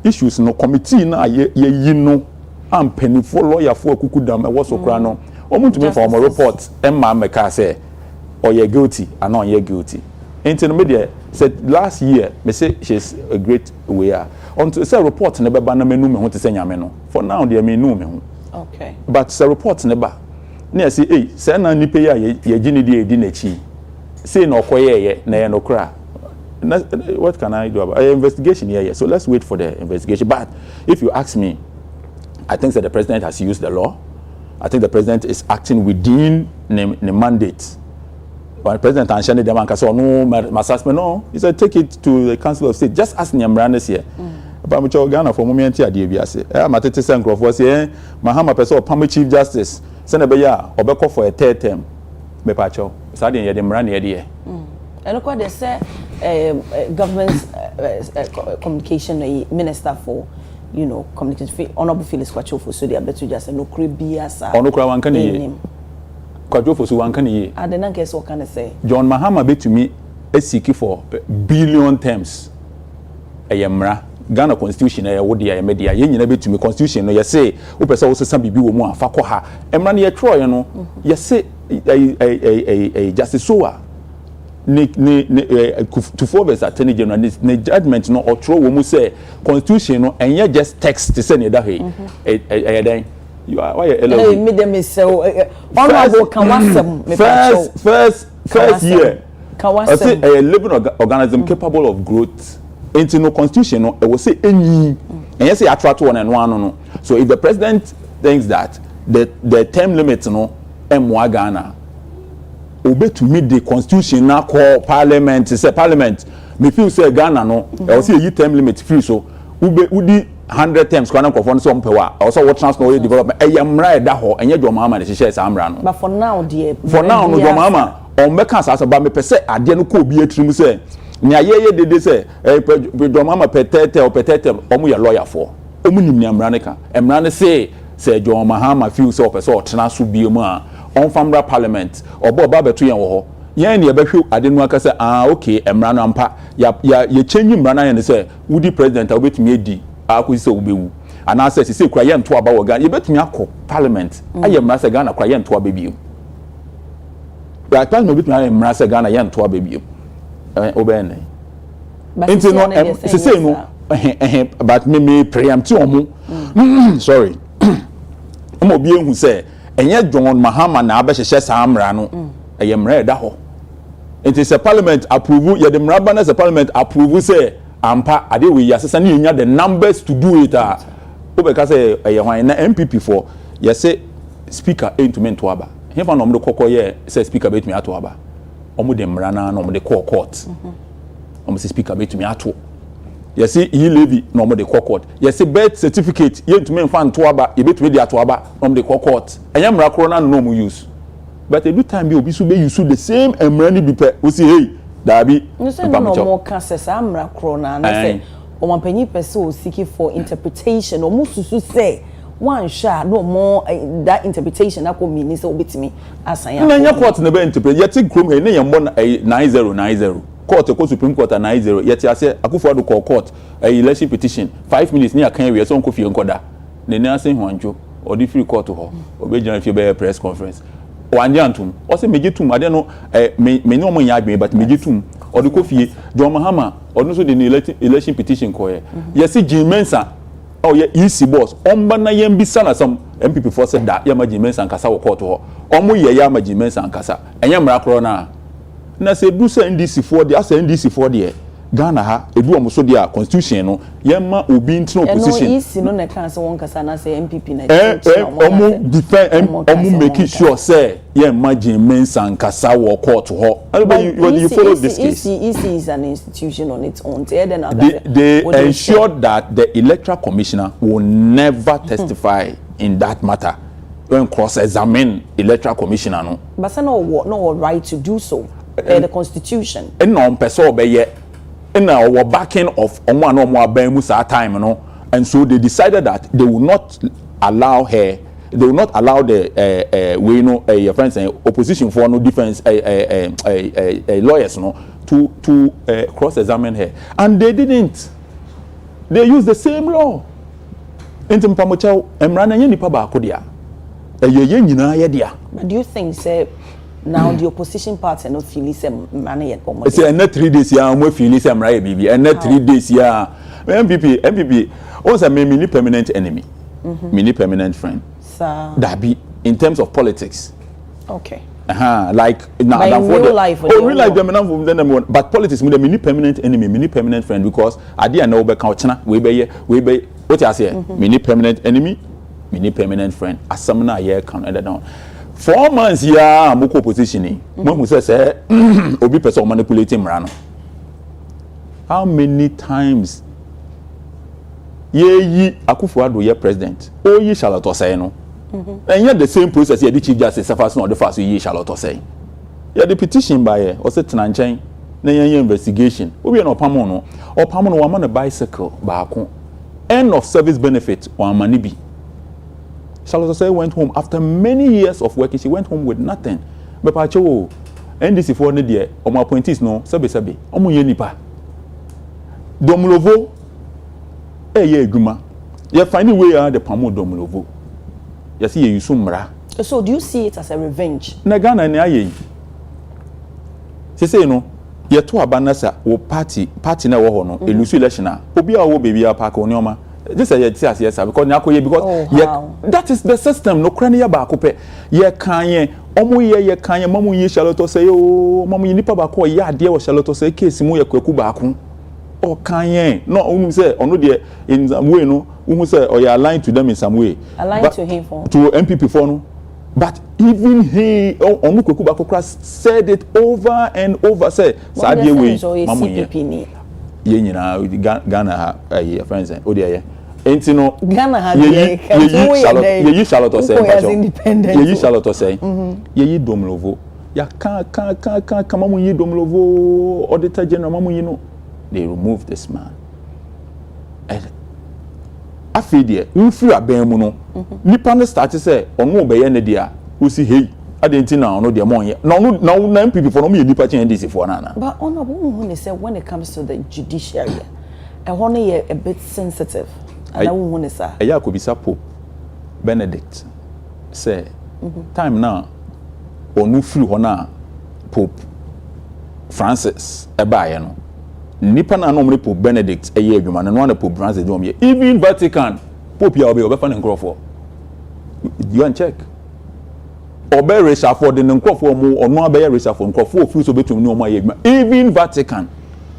issues no committee na ye yi no ampanifo lawyer for akukudam e wo so kra no omuntumi for my report emma meka say or you guilty and not you guilty. Into the media said last year, me say she's a great way. Until say report never ban me no me want to say nyame no. For now they me no me. Okay. But say report never. Na say eh say na nipa ya ye gini di edi na chi. Say no koye ye na ye no kra. what can I do about investigation here? So let's wait for the investigation. But if you ask me, I think that the president has used the law. I think the president is acting within the mandate. But the president and the man said, no, he said, take it to the Council of State. Just ask Nyamranes here. But I'm Ghana for moment here, I'm at the Center of Wasi, Mahama Peso, Pami Chief Justice, Senabeya, Obeko for a third term. Mepacho, Sadi and Yadimran here. And look what they say, government communication minister for, communication, Honorable Phyllis Kwachofo, so they are better just no crebiasa. Onokra one can ye. Kwachofo so one can ye. I don't guess what can I say. John Mahama bet to me a seeking for billion terms. A yamra. Ghana constitution e wodi ya media ye nyina betumi constitution no ye say wo pese wo sesa bibi wo mu afa kɔ ha emra na ye troye no ye say justice soa to forward attorney general ne judgment no otro wo mu say constitution no enye just text to say ne da he dan you are why you me dem say honorable kan wasem me first year kan wasem a living organism capable of growth. Into no constitution, no, it will say any, and yes, I attract one and one, no. So if the president thinks that the term limit, no, M1 Ghana, obey to meet the constitution now call parliament, say parliament, me feel say Ghana, no, I will say a term limit free, so udi 100 terms, Ghana conform some power, also what transnational development, I am right that hole, and yet your mama is shares Amran. But for now, dear, for now, no, your mama, on Mecca, as about me per se, I didn't could be a trim say. Nya ye de say do mama petete o petete omu ya lawyer for omu nim nyamrane ka emrane say John Mahama feel so person o tena so biemu a on famra parliament obo ba beto yen wo ho yen ne behwe ade no aka say okay emrane ampa ya change mrana yen say wudi president obetumi edi akusi say obewu ana say kura yen to aba wo Ghana ye betumi akọ parliament aye mra say Ghana kura yen to aba biemu ya parliament betumi mra say Ghana yen to aba biemu obey into no say no but me preempt omu sorry omo bi ehu say enye John Mahama na abehye samra no eyemra da ho it is a parliament approve ye the mraba na parliament approve say ampa ade we yasesa na enya the numbers to do it obeka say eye hwan na MPP for ye say speaker entumi to aba hefa no mo kokko ye say speaker betumi ato aba omo de mrana na omo de court omo say speaker betumi ato you see he levy na omo de court you see birth certificate ye ntumi mfa nto aba ye betumi de ato aba omo de court enya mra kro na no mo use but every time be obi so be use the same emrani bi pe we say hey dabi no say no more can say mra kro na say omo panyi pese o seeking for interpretation omo susu say one shot no more that interpretation that could mean so betimi asan ya court na be interpret yet krom he na yembo 9090 court ko supreme court 90 yet ase akufo do court election petition 5 minutes ni akan we so nko fie nkoda ne ni ase hwanjo odi free court ho obe general fie be press conference wanje antum o se mejitum ade no me ni omo nya adwen but mejitum odi ko fie John Mahama odi so de election petition ko ye yes Jim Mensa oh yeah easy boss omba na yem bisa na some MPP for said that yama Jim Mensa nkasa wo court ho omo ye yama Jim Mensa nkasa enye mra kro na se du se NDC for the asa NDC for the Ghana ha edu omo so dia constitution no yema obi ntino opposition no easy no na kan se won kasa na se MPP na omo defend omo make sure say yema Jim Mensa nkasa wo court ho you follow this case EC is an institution on its own they ensured that the electoral commissioner will never testify in that matter when cross-examine electoral commissioner no but no right to do so the constitution and no person obey in our backing of omo and omo aban mu sa time no and so they decided that they will not allow her they will not allow the we know your friends and opposition for no defense lawyers no to cross-examine her and they didn't they used the same law into mpamocha emra na nya nipa ba akodia ye nyina ye dia but do you think say now the opposition party no feel say man ye komo say na 3 days ya mo feel say emra ye bibi and na 3 days ya MPP also me ni permanent enemy me ni permanent friend sir that be in terms of politics okay like now in real life, real life them but politics me the permanent enemy, mini permanent friend, because idea na obe ka ochina we be what you say mini permanent enemy, mini permanent friend asam na ye kan end down 4 months ya moko opposition ni mo say obi person manipulating mra no. How many times ye Akufo-Addo ye president o yi Charlotte Osei no and yet the same process ye the chief justice suffers no the first ye Charlotte Osei ye the petition by ye o say tena nchen na ye investigation obi na opamo no wa ma na bicycle baako end of service benefit wa mani bi. Charlotte Osei went home after many years of working. She went home with nothing. But pacho NDC for ne there omo appointees no sebe omo ye nipa Domlovo ye adwuma ye find way the pamo Domlovo. You see, you sumra. So do you see it as a revenge? Na Ghana ni aye. Say no, ye to abanasa wo party na wo ho no, elusu election a. Obi a wo baby a park onioma. This is yes because nyakoye because that is the system no krane ya ba ko pe. Ye kan ye omo ye kan ye mamu ye Charlotte Osei o mamu ye nipa ba ko ye ade wo Charlotte Osei case mu ye kwaku ba ko. O kan ye no unu say ono de in some way no unu say or you aligned to them in some way. Aligned to him for to MPP for no. But even he onu kwaku ba ko said it over and over say sadie we mamu ye nyina Ghana friends o de ye enti no Ghana had ye Charlotte Osei ye Charlotte Osei ye Domlovo ya kan mamu ye Domlovo auditor general mamu ye no they removed this man afidie nfiri aban mu no nipa no start say onu obeye ne dia o si hey adenti na ono de monye na MPP for no me nipa chen NDC for na but honorable who say when it comes to the judiciary I want to a bit sensitive and I won't want to ya ko bisa Pope Benedict say time now onu firi ho na Pope Francis ebaye no nipa na no mo Pope Benedict eye adwuma no na Pope Francis do me even Vatican Pope ya obe fa na nkrofo you and check obe resha for the nkrofo mo onu abeya resha for nkrofo ofi so betum ni o ma ye adwuma even Vatican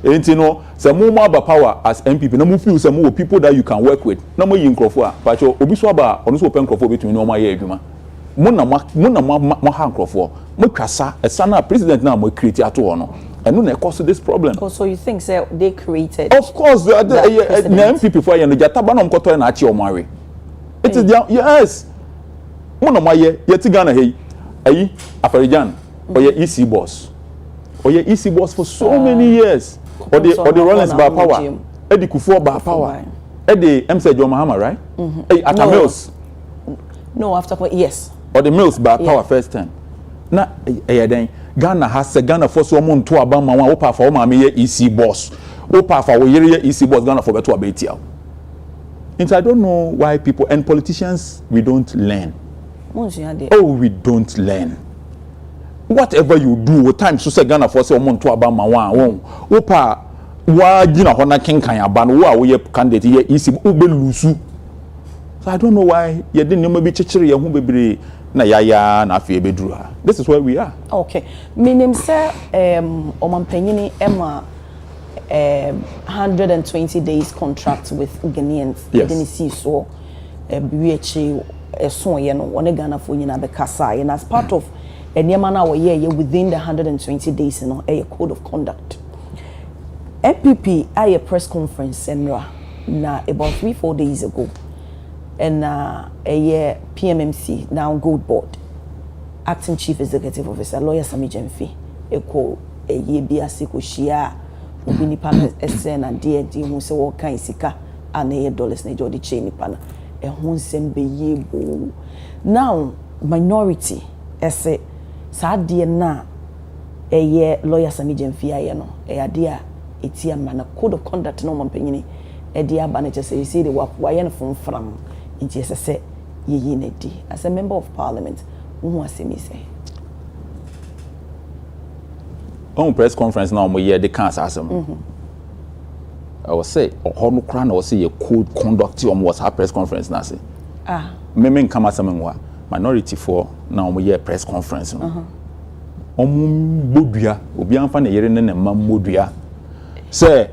enti no say mo ma ba power as MPP na mo feel say mo people that you can work with na mo yi nkrofo a pacho obi so aba onu so open nkrofo betum ni o ma ye adwuma mo na ha nkrofo mo twasa esa na president na mo create ato no and no cause this problem. Oh, so you think say they created? Of course, the MPP for you no jataba no mkoto na achi omare. It is the yes. Mo no maye yeti Ghana hey. Ayi Afarijan or your EC boss. Or your EC boss for so many years. Or the Rollins by power. Eddie Kufuor by power. Eddie MC John Mahama, right? Hey, at the Mills. No, after yes. Or the Mills by power first time. Na then Ghana has a Ghana for so mon to abama one opa for ma me EC boss. Opa for we EC boss Ghana for better abetia. And I don't know why people and politicians we don't learn. Oh, we don't learn. Whatever you do, what time so say Ghana for so mon to abama one opa wa gina hona kenkan aban wo we candidate EC ube lusu. So I don't know why you didn't maybe chichiri ye hu bebre na yaya na afie bedru ha. This is where we are. Okay. Minim say omampanyini ema 120 days contract with Ghanaians. Yes. Didn't see so BHA so ye no one Ghana for nyina be kasa and as part of enema na we ye within the 120 days no a code of conduct. MPP a press conference na about 3-4 days ago. And a year PMMC now Gold Board acting chief executive officer lawyer Sami Jemfi eko a year biase ko shia obi nipa SN and DD hu se wo kan sika and $8 na jodi chain nipa na e hu nsem be yebo now minority ese sa de na a year lawyer Sami Jemfi aye no e ade a etia mana code of conduct no mampanyini e de aba na chese say de wa ye no from Inti say ye nedi as a member of parliament who was me say on press conference now mo ye the cancer asem I was say o no kra na o say ye code conduct was her press conference na say me come asem nwa minority for now mo ye press conference no bodua obi anfa na yere ne mam bodua say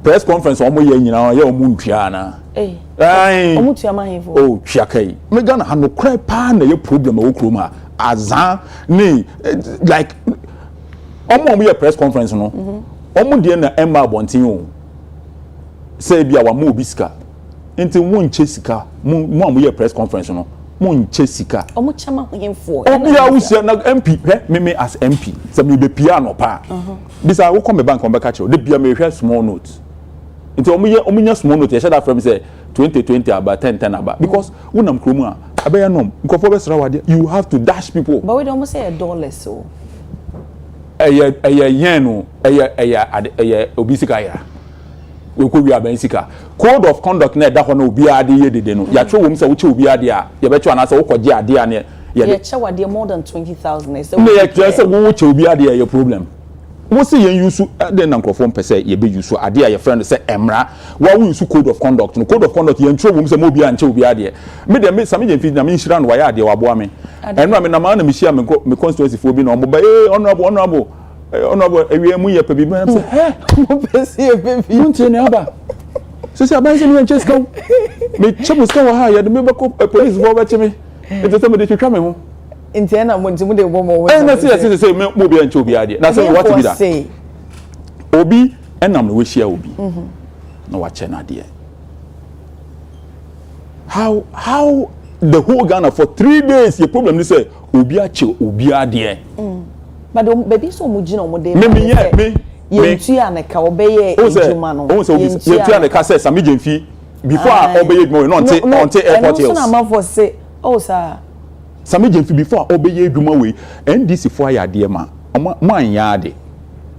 press conference omo ye nyina ya omo ntua na omo tua mahefo oh twa kai me Ghana ha no cry pa na ye problem wo krom ha azan ni like omo ye press conference no omo de na emma bontin o say bia wa mo obi sika enti mo nche sika mo am ye press conference no mo nche sika omo chama mahefo obi a wusia na MP me as MP say me be pia no pa this I will come bank on back catch the bia me hwe small note enti omo nya small note ye share that from say 2020 about 10 about because unam kromu a abeya nom nkofo be sra wade you have to dash people but we don't say $1 so yen no obisika ya we ko wi abansika code of conduct na da ho na obi ade ye dede no ya twa wom se wo che obi ade a ye be twa na se wo koje ade a ne ye che wade more than 20,000 so ne ye twa se wo che obi ade a ye problem wo se yen use de na nkofo mpese ye be use ade a ye friend se emra wa wo use code of conduct no code of conduct ye ntwa wom se mo obi a nche obi ade me de me same je fi na me nhira no wa ya ade wa boa me enra me na ma na me hia me constituency fo bi na omo ba honorable ewie mu ye pebi ba say mo pesi e pebi unti ne aba so say aban say me nche ska me chemu ska wa ha ye de me be ko police bo ba chemi e te say me de twetwa me ho nti na mo nti mo de bo mo na say me mo bi nche obi ade na say what be that obi enam no we share obi na wa che na de how the whole Ghana for 3 days your problem is say obi a che obi ade but baby so mo gina mo de me yentua na ka obeye ejuma no yentua na ka say sami jemfi before obeye ejuma no onte airport hills so na man for say oh sir sami jemfi before obeye ejuma we NDC for ya de ma anya ade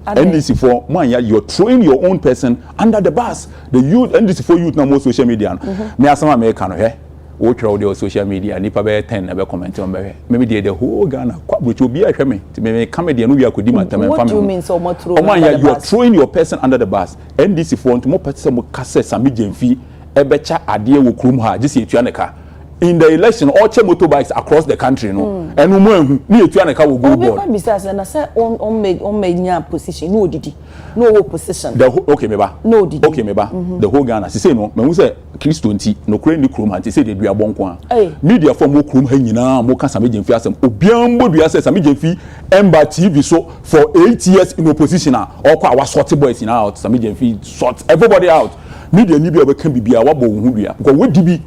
NDC for you're throwing your own person under the bus the youth NDC for youth na mo social media me asama me ka no he wo twa audio social media nipa be 10 na be comment on be maybe the whole Ghana kwabrocho obi ahwe me me comedy no wi akodi matam what do you mean so much throw you are throwing your person under the bus NDC for nto mo petse mo kase sami jemfi ebecha ade wo krum ha gisi etua ne ka in the election all che motorbikes across the country no enu mo ehu ni etua ne ka wo go board we be say na say on nya position no odidi no wo position okay meba no odidi okay meba the whole Ghana say no me hu say Kristo nti no kure ni krum anti say de dua bonko a media for mo krum ha nyina mo ka sami jemfi asem obiambo dua say sami jemfi emba TV so for 8 years in opposition or kwa wa sort boys in out sami jemfi sort everybody out media ni bia be kan bibia wa bo hu dua because we dibi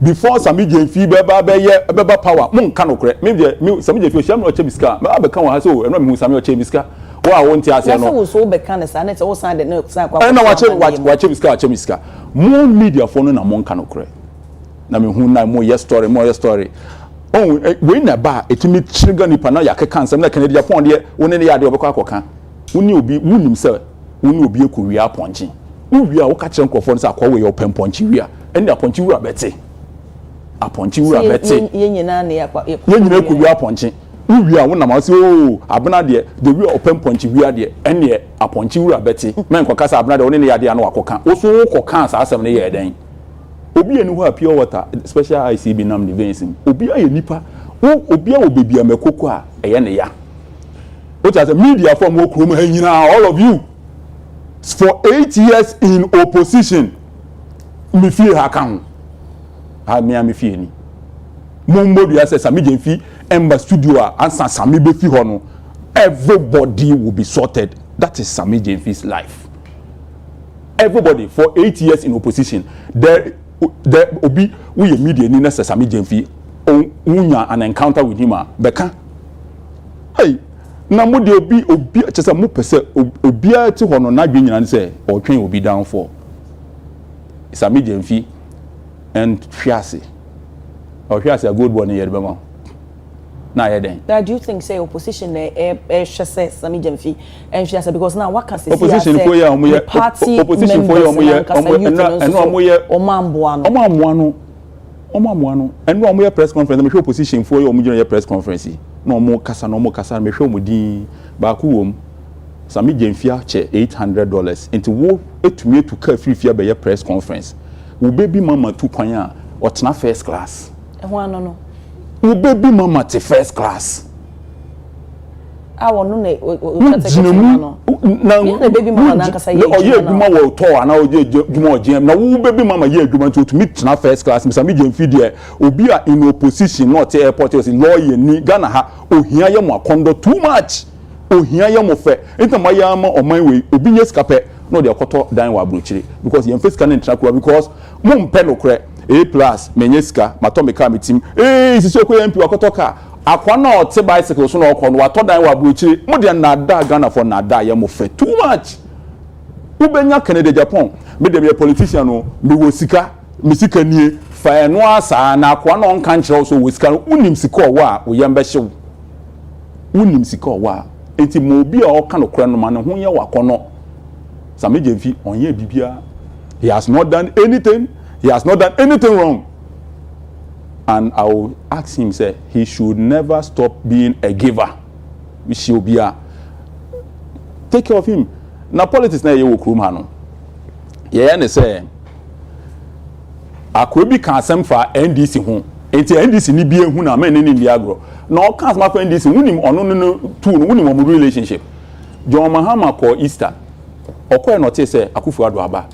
before sami jemfi beba power mon ka no kure me sami jemfi o sham no chebiska ma be kan wa so eno me hu sami o chebiska wa won't answer no so be kan na say o san de no san kwa na wa chebiska mo media for no na mon ka no kure na me hu na mo yes story oh we na ba etimi trigger nipa na yakeka nsem na Canada Japan de woni ne ya de obekọ akoka woni obi wunim se woni obi ekowi aponchi wi a wo ka kire nkofo nsa akọ we yo pemponchi wi a ene aponchi wi abete aponchi wi abete ye nyina na ya ekowi aponchi wi a wona ma se o abena de the wi opemponchi wi ade ene aponchi wi abete men kwaka sa abena de woni ne ya de na wakoka wo so wo koka sa asem ne ye den obi enu ha pure water special ICB nam devancing obi aye nipa obi a obebia mekoko a eye ne ya what as a media from okrom ha nyina all of you for 8 years in opposition me fie ha kan ha me fie ni mombo dia say sami jemfi emba studio a ansa sami be fi ho no everybody will be sorted that is sami jemfi's life everybody for 8 years in opposition there obi we media ni na sami jemfi unya an encounter with him beka hey na mo de obi chese mo pese obi a ti ho no na dwe nyina say otwen obi down for sami jemfi and fiase a good one here be ma na ye den that do you think say opposition say sami jemfi and fiase because now what can say opposition for ya omo ye opposition for ya omo ye omo ye omo no eno omo ye press conference me hwe opposition for ya omo gina ye press conference na omo kasa me hwe omo din ba ku wom sami jemfi a che $800 into wo etumi to ka free be ye press conference wo baby mama 2 kwan a otena first class no wo baby mama te first class I want no na baby mama na kasa ye adwuma wo to ana o je adwuma o je na wo baby mama ye adwuma to meet na first class me je mfidie obi a in opposition not airport was lawyer ni Ghana ha ohia ye mo akondo too much ohia ye mo fe enta ma ya ma oman we obi nye skape no de akoto dan wa abrochire because ye face can intrakwa because mo mpe no kre A+ menye ska matomika metim sisi ko MP akoto ka akwa na ote bicycle so na okọ no wato dan wa abrochire mo de na da Ghana for na da ye mo fe too much ubenya Canada Japan me de be politician no me wo sika me sika nie fa no asa na akwa na onka nkyerɛ so wo sika unim sika o wa wo yembe hyew unim sika o wa enti mo bi a oka no kora no ma ne ho ye wakono sameje fi onye bibia he has not done anything wrong. And I will ask him, say, he should never stop being a giver. We should be take care of him. Now politics na you krum hano. Yeah, they say akwebi kan asem fa NDC ho. Enti NDC ni bie hu na men ni ndi agro. Na o kan asem fa NDC wunim ono no tu no wunim omo relationship. John Mahama ko Easter. Okoye no te say Akufo-Addo aba.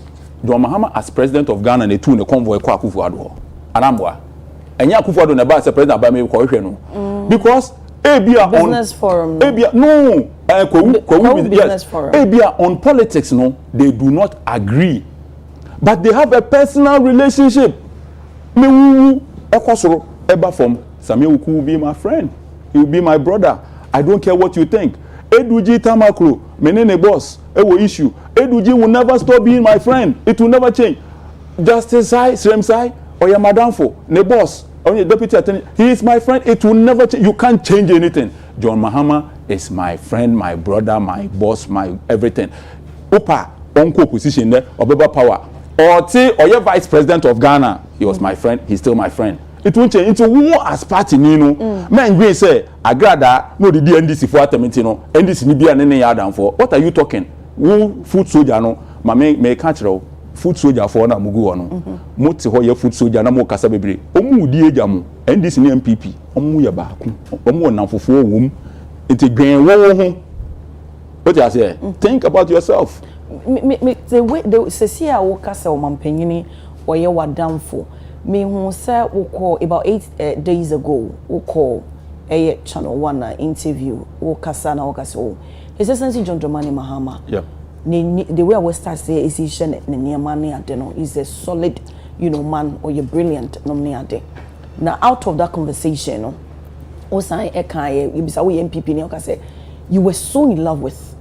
John Mahama as president of Ghana na tu ne convoy ko Akufo-Addo. Anamboa. Enya Akufo-Addo na ba as president aba me ko hwe no. Because Ebia business forum. Ebia no. Yes. Ebia on politics no, they do not agree. But they have a personal relationship. Me wu ekosoro eba from Samuel will be my friend. He will be my brother. I don't care what you think. Eduji Tamakro, menene boss, ewo issue. Eduji will never stop being my friend. It will never change. Justice Sai, Sremsai, or your madam for ne boss, or your deputy attorney. He is my friend. It will never change. You can't change anything. John Mahama is my friend, my brother, my boss, my everything. Opa, uncle position there, Obeba power. Or your vice president of Ghana, he was my friend. He's still my friend. It won't change into war as party, you know. Men we say, Agrada, no, the NDC for Atamintino, NDC Libya and any Adam for. What are you talking? Who food soldier no, my may catch food soldier for na mugu no. Moti ho ye food soldier na mo kasa bebre. Omu di eja mo, NDC ni MPP, omu ye ba ku. Omu na fufu wom. Enti gwen wo ho. What you say? Think about yourself. The way the Cecilia wo kasa o mampanyini o ye wadamfo. Me who say we call about 8 days ago. We call a channel 1 interview. We kasana we kaso. His Excellency John Dramani Mahama. Yeah. The way I will start say is he shene ne money adeno is a solid, man or you're brilliant nominee ade. Now out of that conversation, no, osan ekaye you be say we MPP ne o say you were so in love with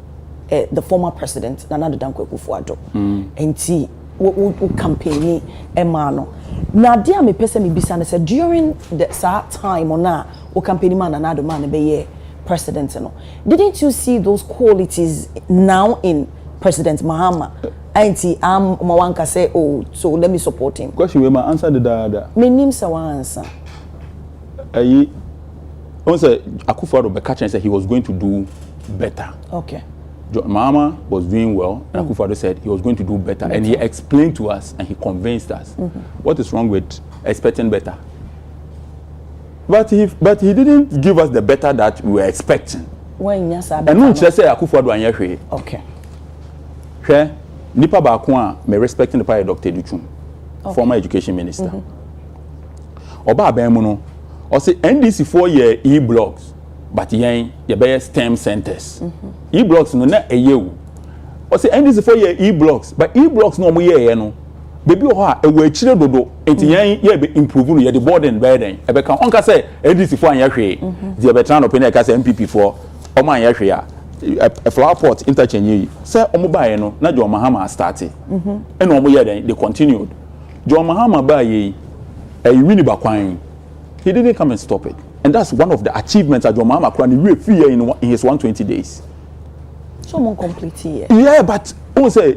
the former president Nana Dankwa Akufo-Addo. Enti wo campaigning emano. Na dia me pese me bisa na say during that time on na wo campaigning man na do man be president no. Didn't you see those qualities now in President Mahama? Auntie Mawanka say, oh, so let me support him. Question we ma answer the dada. Me nim sa wan answer. On say Akufo-Addo be catch and say he was going to do better. Okay. Mahama was doing well, and Akufo-Addo said he was going to do better, and he explained to us and he convinced us. What is wrong with expecting better? But he didn't give us the better that we were expecting. When you say and no just say Akufo-Addo anyahwe. Okay. Hwe nipa ba ko a me respecting the prior Dr. Duchum, former education minister. Oba abenmu no, o say NDC 4-year e-blocks. But yen ye be STEM centers. E-blocks no na eyewu. O say NDC 4-year e-blocks, but e-blocks no mo ye no. Baby o ha e we chire dodo. Enti yen ye be improve no ye the burden burden. E be kan onka say NDC 4 anya hwe. Di be tran open e ka say MPP 4 o ma anya hwe a flower pot interchange yi. Say o mo bae no na John Mahama start. E no mo ye then they continued. John Mahama bae yi e wini bakwan. He didn't come and stop it. And that's one of the achievements that John Mahama Kwani fear in his 120 days. So more complete here. Yeah, but say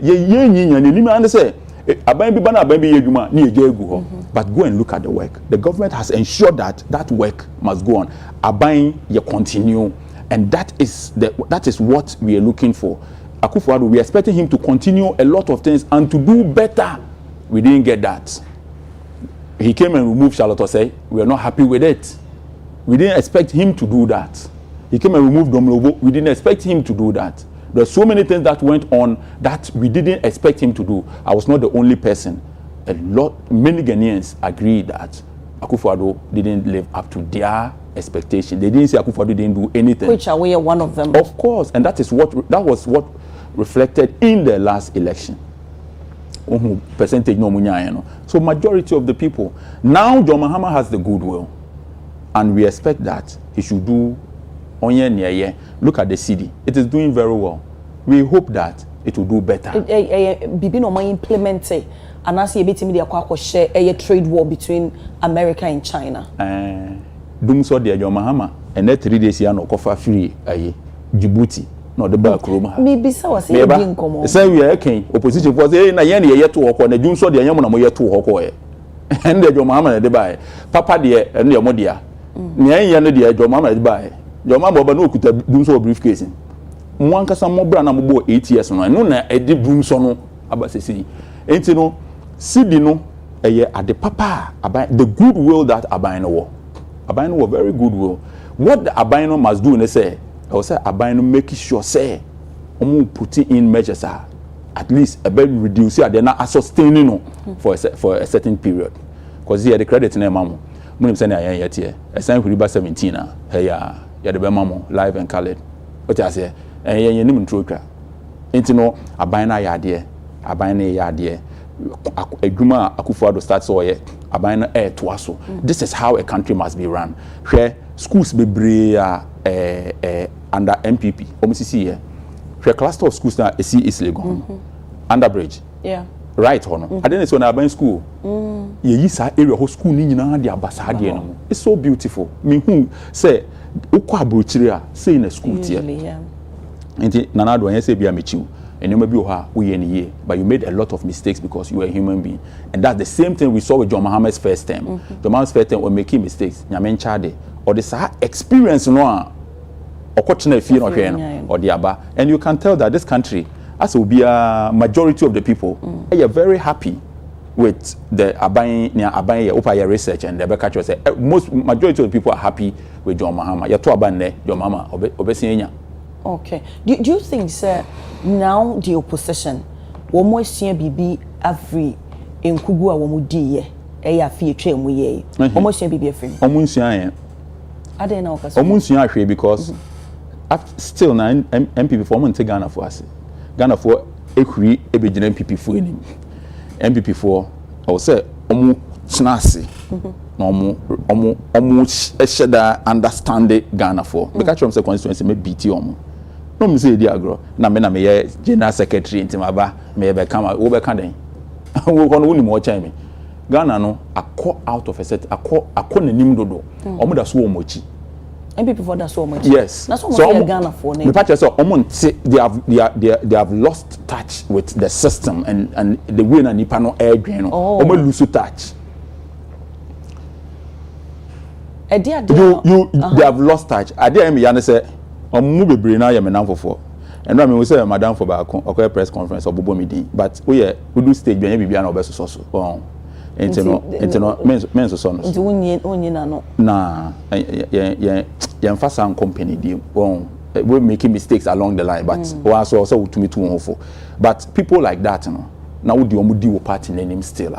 but go and look at the work. The government has ensured that that work must go on. Abain you continue, and that is what we are looking for. Akufo-Addo, we are expecting him to continue a lot of things and to do better. We didn't get that. He came and removed Charlotte Osei. We are not happy with it. We didn't expect him to do that. He came and removed Domlovo. We didn't expect him to do that. There's so many things that went on that we didn't expect him to do. I was not the only person. Many Ghanaians agree that Akufo-Addo didn't live up to their expectation. They didn't say Akufo-Addo didn't do anything. Which are we one of them? Of course, and that was what reflected in the last election. Percentage no munya. So majority of the people. Now John Mahama has the goodwill, and we expect that he should do. Look at the city. It is doing very well. We hope that it will do better. Bibi no man implement it. And as you betimi dey share a trade war between America and China. Dum so dey John Mahama and that 3 days here no kofa free Djibouti. No the back room. Me bisa was say din komo. Say we ken opposition for say na ye na ye to hoko na dum so dey yam na mo ye to hoko e. And the John Mahama na dey buy. Papa dey and your modia. Nya ye no dey John Mahama dey buy. Your mama oba no kuta dum so briefcase. Mo ankasa mo bra na mo bo 8 years no na e di dum so no abasesi. Enti no sidi no eye ade papa aban the goodwill that aban no very goodwill. What the aban no must do ne say I will say aban no make sure say omo put in measures at least a bit reduce it then sustaining no for a certain period because here the credit na mamo mo nim say na yan yet here esan huriba 17 hey ya de be mamo live and colored what I say yen nim ntro enti no aban na ya de aban na ya de adwuma Akufo-Addo start so ye aban na to aso. This is how a country must be run. Where schools be under MPP omsisi here where cluster of schools na esi Islegon Underbridge right hono I didn't say na aban school ye yi sa area ho school ni nyina de abasa de no. It's so beautiful. Me who say ukwa abrochire a say na school tie enti nana do yen say bia mechiu and maybe but you made a lot of mistakes because you were a human being. And that's the same thing we saw with John Mahama's first term. John Mahama's first term was making mistakes. Nyamen chade or the experience no or question fear or the aba. And you can tell that this country, as will be a majority of the people, are very happy with the Abaye research and the Becca say most majority of the people are happy with John Mahama. Ya to abane John Mahama obesienya. Okay. Do you think, sir, now the opposition, one more senior BB every in Kugua Womudi, a fear train we almost senior BB free. Omunsia, I don't know. Omunsia, because still 9 MPP for Monte Ghana for us. Ghana for Equi, Ebijin MPP for him. MPP for, I will say, Omu Snasi. Omu sheda understand Ghana for. Because from the constituency, me BT omu. No me say di agro na me general secretary intimaba me be come wo be kan den wo kono woni mo chan me Ghana no akọ out of a set akọ nanim dodo omo da so omochi MPP for da so omochi yes na so mo Ghana for me patch say omo nti they have lost touch with the system and the way na nipa no airgwen no omo lose touch they have lost touch ade me yan say omu bebre na ye menam fofo and I mean we say madam for back okoye press conference obobo meeting but we do stage be bibia na obeso so entino men so no nti wonye na no na ye mfasa company di we making mistakes along the line but we also utumi to won but people like that no na wo di omu di wo party name still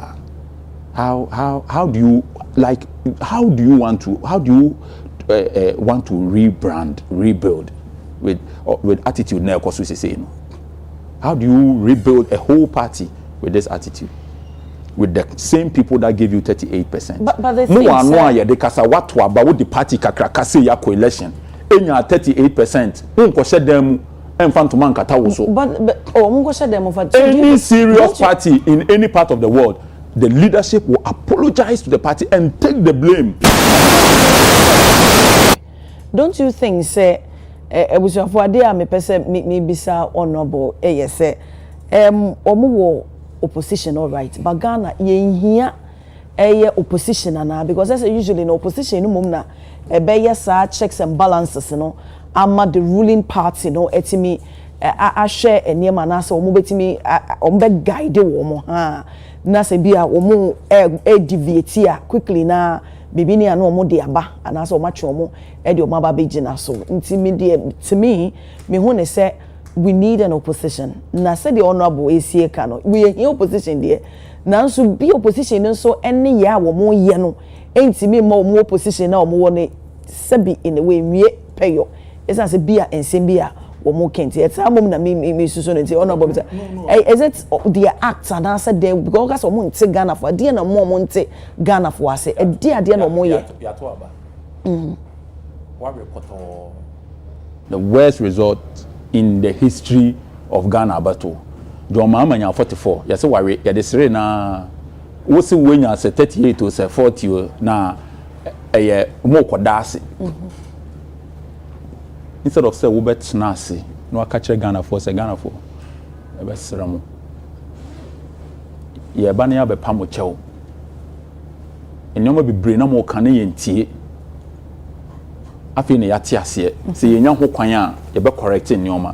how do you like how do you want to rebuild with attitude now because we say no how do you rebuild a whole party with this attitude with the same people that gave you 38%? But the thing no one they kasa what about the party kakra say ya coalition enya 38% unko she dem emfanto man kata wo so but unko she dem for any serious party in any part of the world the leadership will apologize to the party and take the blame. Don't you think say ebusuafo ade a me pese me bisa honorable say omo opposition all right but Ghana ye hia opposition ana because that's usually in opposition no mum na yes checks and balances no ama the ruling party no etimi a share enema na so omo betimi ombe guide wo mo ha na se bia omo deviate quickly na bibi ni ano omo de aba anaso omo atwe omo e de omo aba begina so nti me de to me hu ne say we need an opposition na say the honorable esie ka no we here opposition there nanso bi opposition nso ene ye a wo mo ye no enti me ma omo opposition na omo wo ne sabi in a way wie payo esa say bia ensem bia wo mo kenti et amom na me suso no nti honorable is it the act and answer there because omo nte Ghana for there na mo nte Ghana for ase e dia na omo ye the worst result in the history of Ghana battle. Do mama nya 44. Ya se ware ya de sere na wo se wo nya se 38 o se 40 na eye mo koda ase. Instead of say wo bet na ase no aka kire Ghana for say Ghana for e be sere mo. Ye ba na ya be pamo chew. Enyoma bebre na mo kan ye ntie. Afi ne yate ase se yenya ho kwan a ye be correct nyoma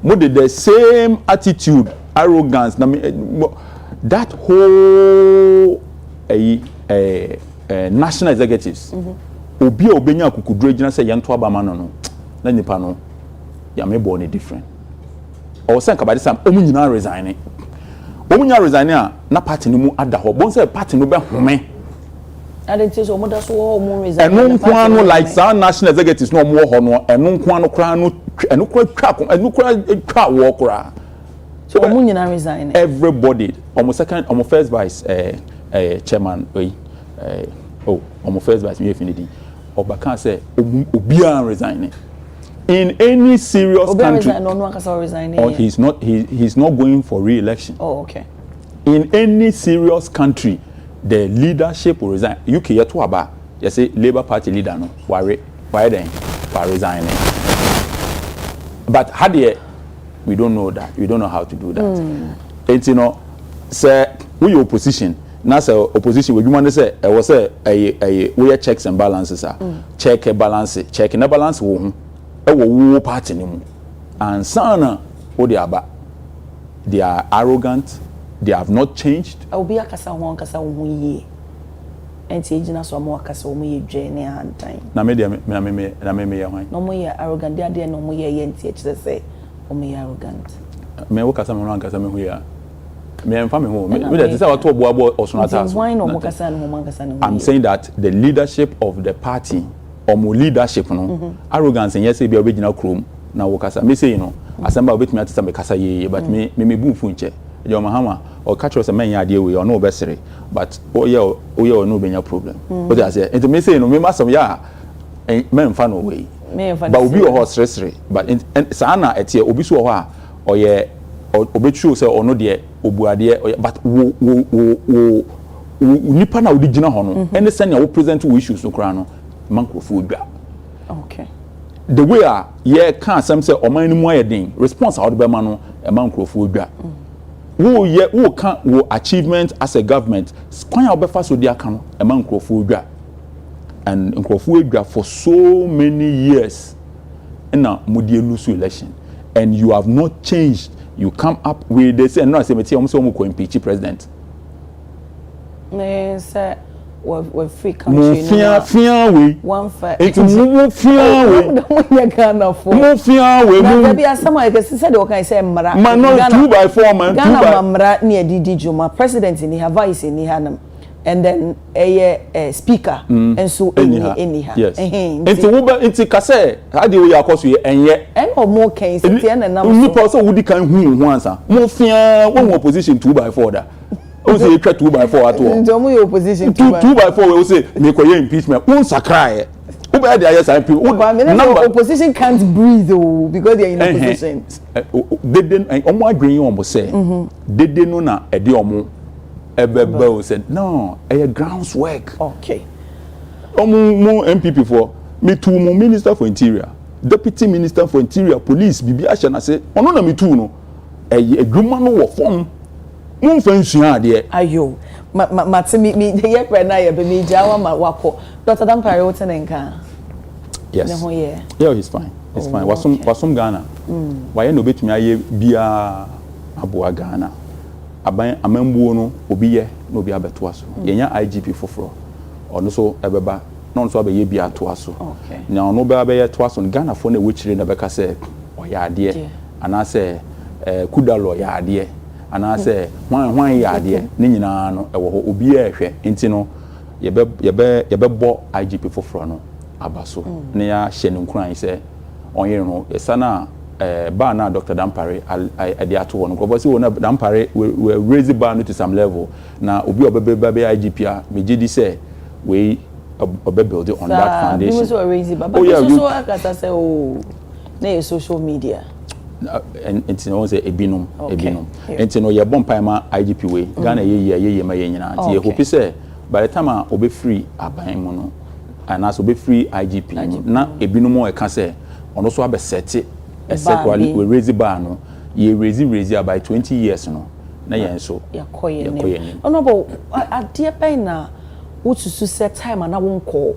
mo the same attitude arrogance that whole national executives obi obenya akukuduro gina se yento abama no na nipa no ya me born different o sen kabade sam omu nyina resign a na party no mu ada ho bon say party no be home Adekye so omo da so wo omo resign enu kwa no like some national executives no omo ho no enu kwa no kra no enu kra twa wo kra so omo nyina resign everybody omo first vice chairman omo first vice me finidi obaka say obia resign in any serious country he's not going for re-election. Oh, okay. In any serious country the leadership will resign. UK yeto aba, you say Labour Party leader no, why then resigning. But how do we don't know that. We don't know how to do that. It's say we opposition. Now say opposition we want to say was say we checks and balances check a balance, check in a balance wo party ni mu. And sana what they are arrogant. They have not changed. Obi akasa ho akasa ho yie. Enti ejina so mo akasa mo ye dwe ne hantan. Na me ye hwan. No mo ye arrogant dey no mo ye enti ekise say o mo ye arrogant. Me wo kasa mo akasa me hu ya. Me emfa me hu. Me dey say what to boabo osonata. Why no mo kasa no mo kasa no. I'm saying that the leadership of the party or mo leadership no arrogance and yes be obegina krom na wo kasa. Me say no asamba obetumi atisa me kasa ye but me bu fu nche. Your Mahama or catch us a man idea we or no bessere, but no benya problem. But I say, and me say no, me must have ya men fan away. But we be a horse restry, but in Sana at ye obisu or ye or obitu say or no dear obuade, but nipa na original hono, and the senior present two issues no crano, manko food. Okay. The way ye can't some say or many more ding response out of Bemano, a manko food. Who can achievement as a government kwanya obefa so dia kan e man nkrofo dwa and nkrofo dwa for so many years na modie lose election and you have not changed. You come up with this and no say meti o so mo ko impeach president me say we free country no we one fa it mo fia we mo Ghana for mo fia we na be asama e say the okay say mara man no 2x4 man Ghana mara na edidi juma president ni ha vice ni ha nam and then speaker and so anyhow yes it's kase how do we akoso ye enye en o mo kan say tie na nam so ni so wudi kan hu ansa mo fia wo opposition 2x4 da o say you try 2x4 at all njo mo opposition 2x4 we say me ko ye impeachment won sakra who be there yes IP number opposition can't breathe because they are in opposition they didn't omo adwen omo say they didn't know na e de omo ebebe said no grounds work okay omo MPP for me too mo minister for interior deputy minister for interior police bibi ahye na say ono na me too no adwuma no wo form mo fansuan de ayo matimi me ye pre na ye be me jawa ma wako Dr. Dampare wotenenka yes ne ho ye yeah he's fine wasum Ghana why no betumi aye bia aboa Ghana aban amambuo no obi ye no obi abeto aso yenya IGP foforo ono so ebeba non so abaye bia to aso okay na ono ba abaye to aso Ghana fo na wechire na beka se oya ade ana se kudalo ya ade ana se hwan ya ade ne nyina no ewo ho obi a ehwe enti no yebe bo IGP foforo no abaso ne ya hye ne nkuran se onye no esana ba na Dr. Dampare ade ato won ko si won Dampare we raise bar no to some level na obi obebe IGP a megedi se we build on that foundation. So raise bar but so akata say oh na social media and no say ebinum and no ye bon paima IGP we Ghana ye ma ye nyina nti ye hope say by the time obe free aban mu no and as obe free IGP na ebinum o e ka say ono so abesete exactly we raise bar no ye raise by 20 years no na yen so yakoye ono bo adie pen na wotusu set time na wonko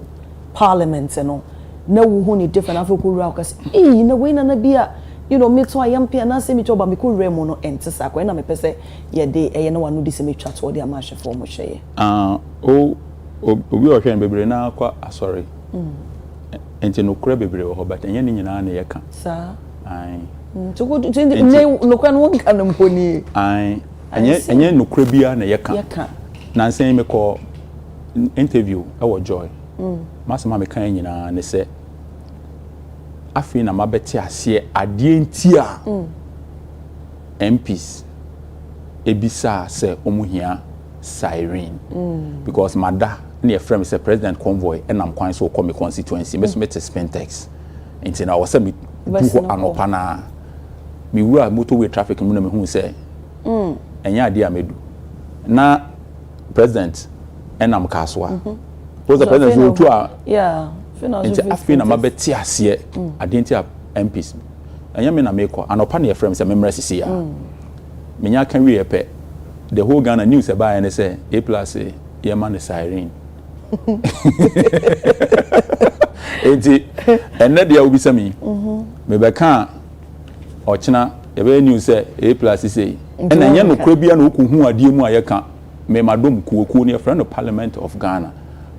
parliament no na wo hu ni different afro ra ka say na we na bia you know me to ayampe na say me to ba me ko remo no entesa kwa na me pese ye de eye na wanu di se me twa to de amache for mo hweye obi o hwe bebre na kwa sorry enti no kura bebre wo but enye ni nyina na ye ka sa ai to go to no kwa no nka na mponi ai enye no kura bia na ye ka na nsen me ko interview awo joy masema me kan nyina ne se afi na mabeti ase ade enti a MPs ebisa se omuhia siren because mada na frame say president convoy enam kwan so come constituency me so met Spentex enti na wose me buho anopa na me wura motorway traffic mu na me hu say enya ade a medu na president enam kaswa was the president so to a nti afi na mabeti ase adenti a MPs anya me na meko anopa na frame say memra sisi ya menya kan wi epe the whole Ghana news about and say A+ ye man is siren enti enne dia obi sami me be kan ochina e be news say A+ say ena nya no kura bia na okuhu ade mu ayeka me madom kuoku ne friend of Parliament of Ghana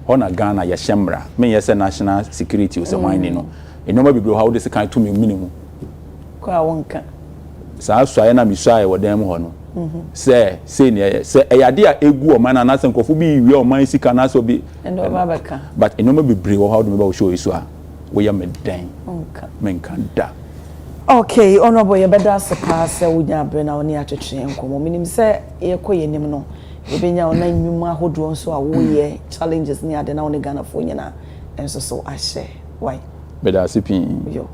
ona Ghana ya shemra me yes national security o se wine no enoma bibro how this kind to me minimum kwa wonka sa swaye na mi swaye wodem ho no say ne say eyade a egu o man na senkofo bi wi o man sika na so bi endo babaka but enoma bibro how do me ba show iso a we ya meden onka menka da okay honorable ye beda se pass wunya abre na oni atwetwe enkomo minim se ye koyenim no ebenya ona nwuma ahodo nso a wo ye challenges ni ade na oni Ghana fo nyina enso so ahye why beda sipin yo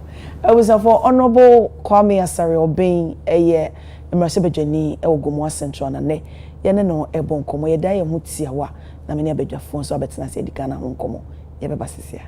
I was for honorable Kwame Asare Obeng eye mrasebedwani ewogomo central na ne ye ne no ebonkomo ye da ye hu tiawa na me ne abedwafo nso abetena se edika na ho nkomo ye beba sisia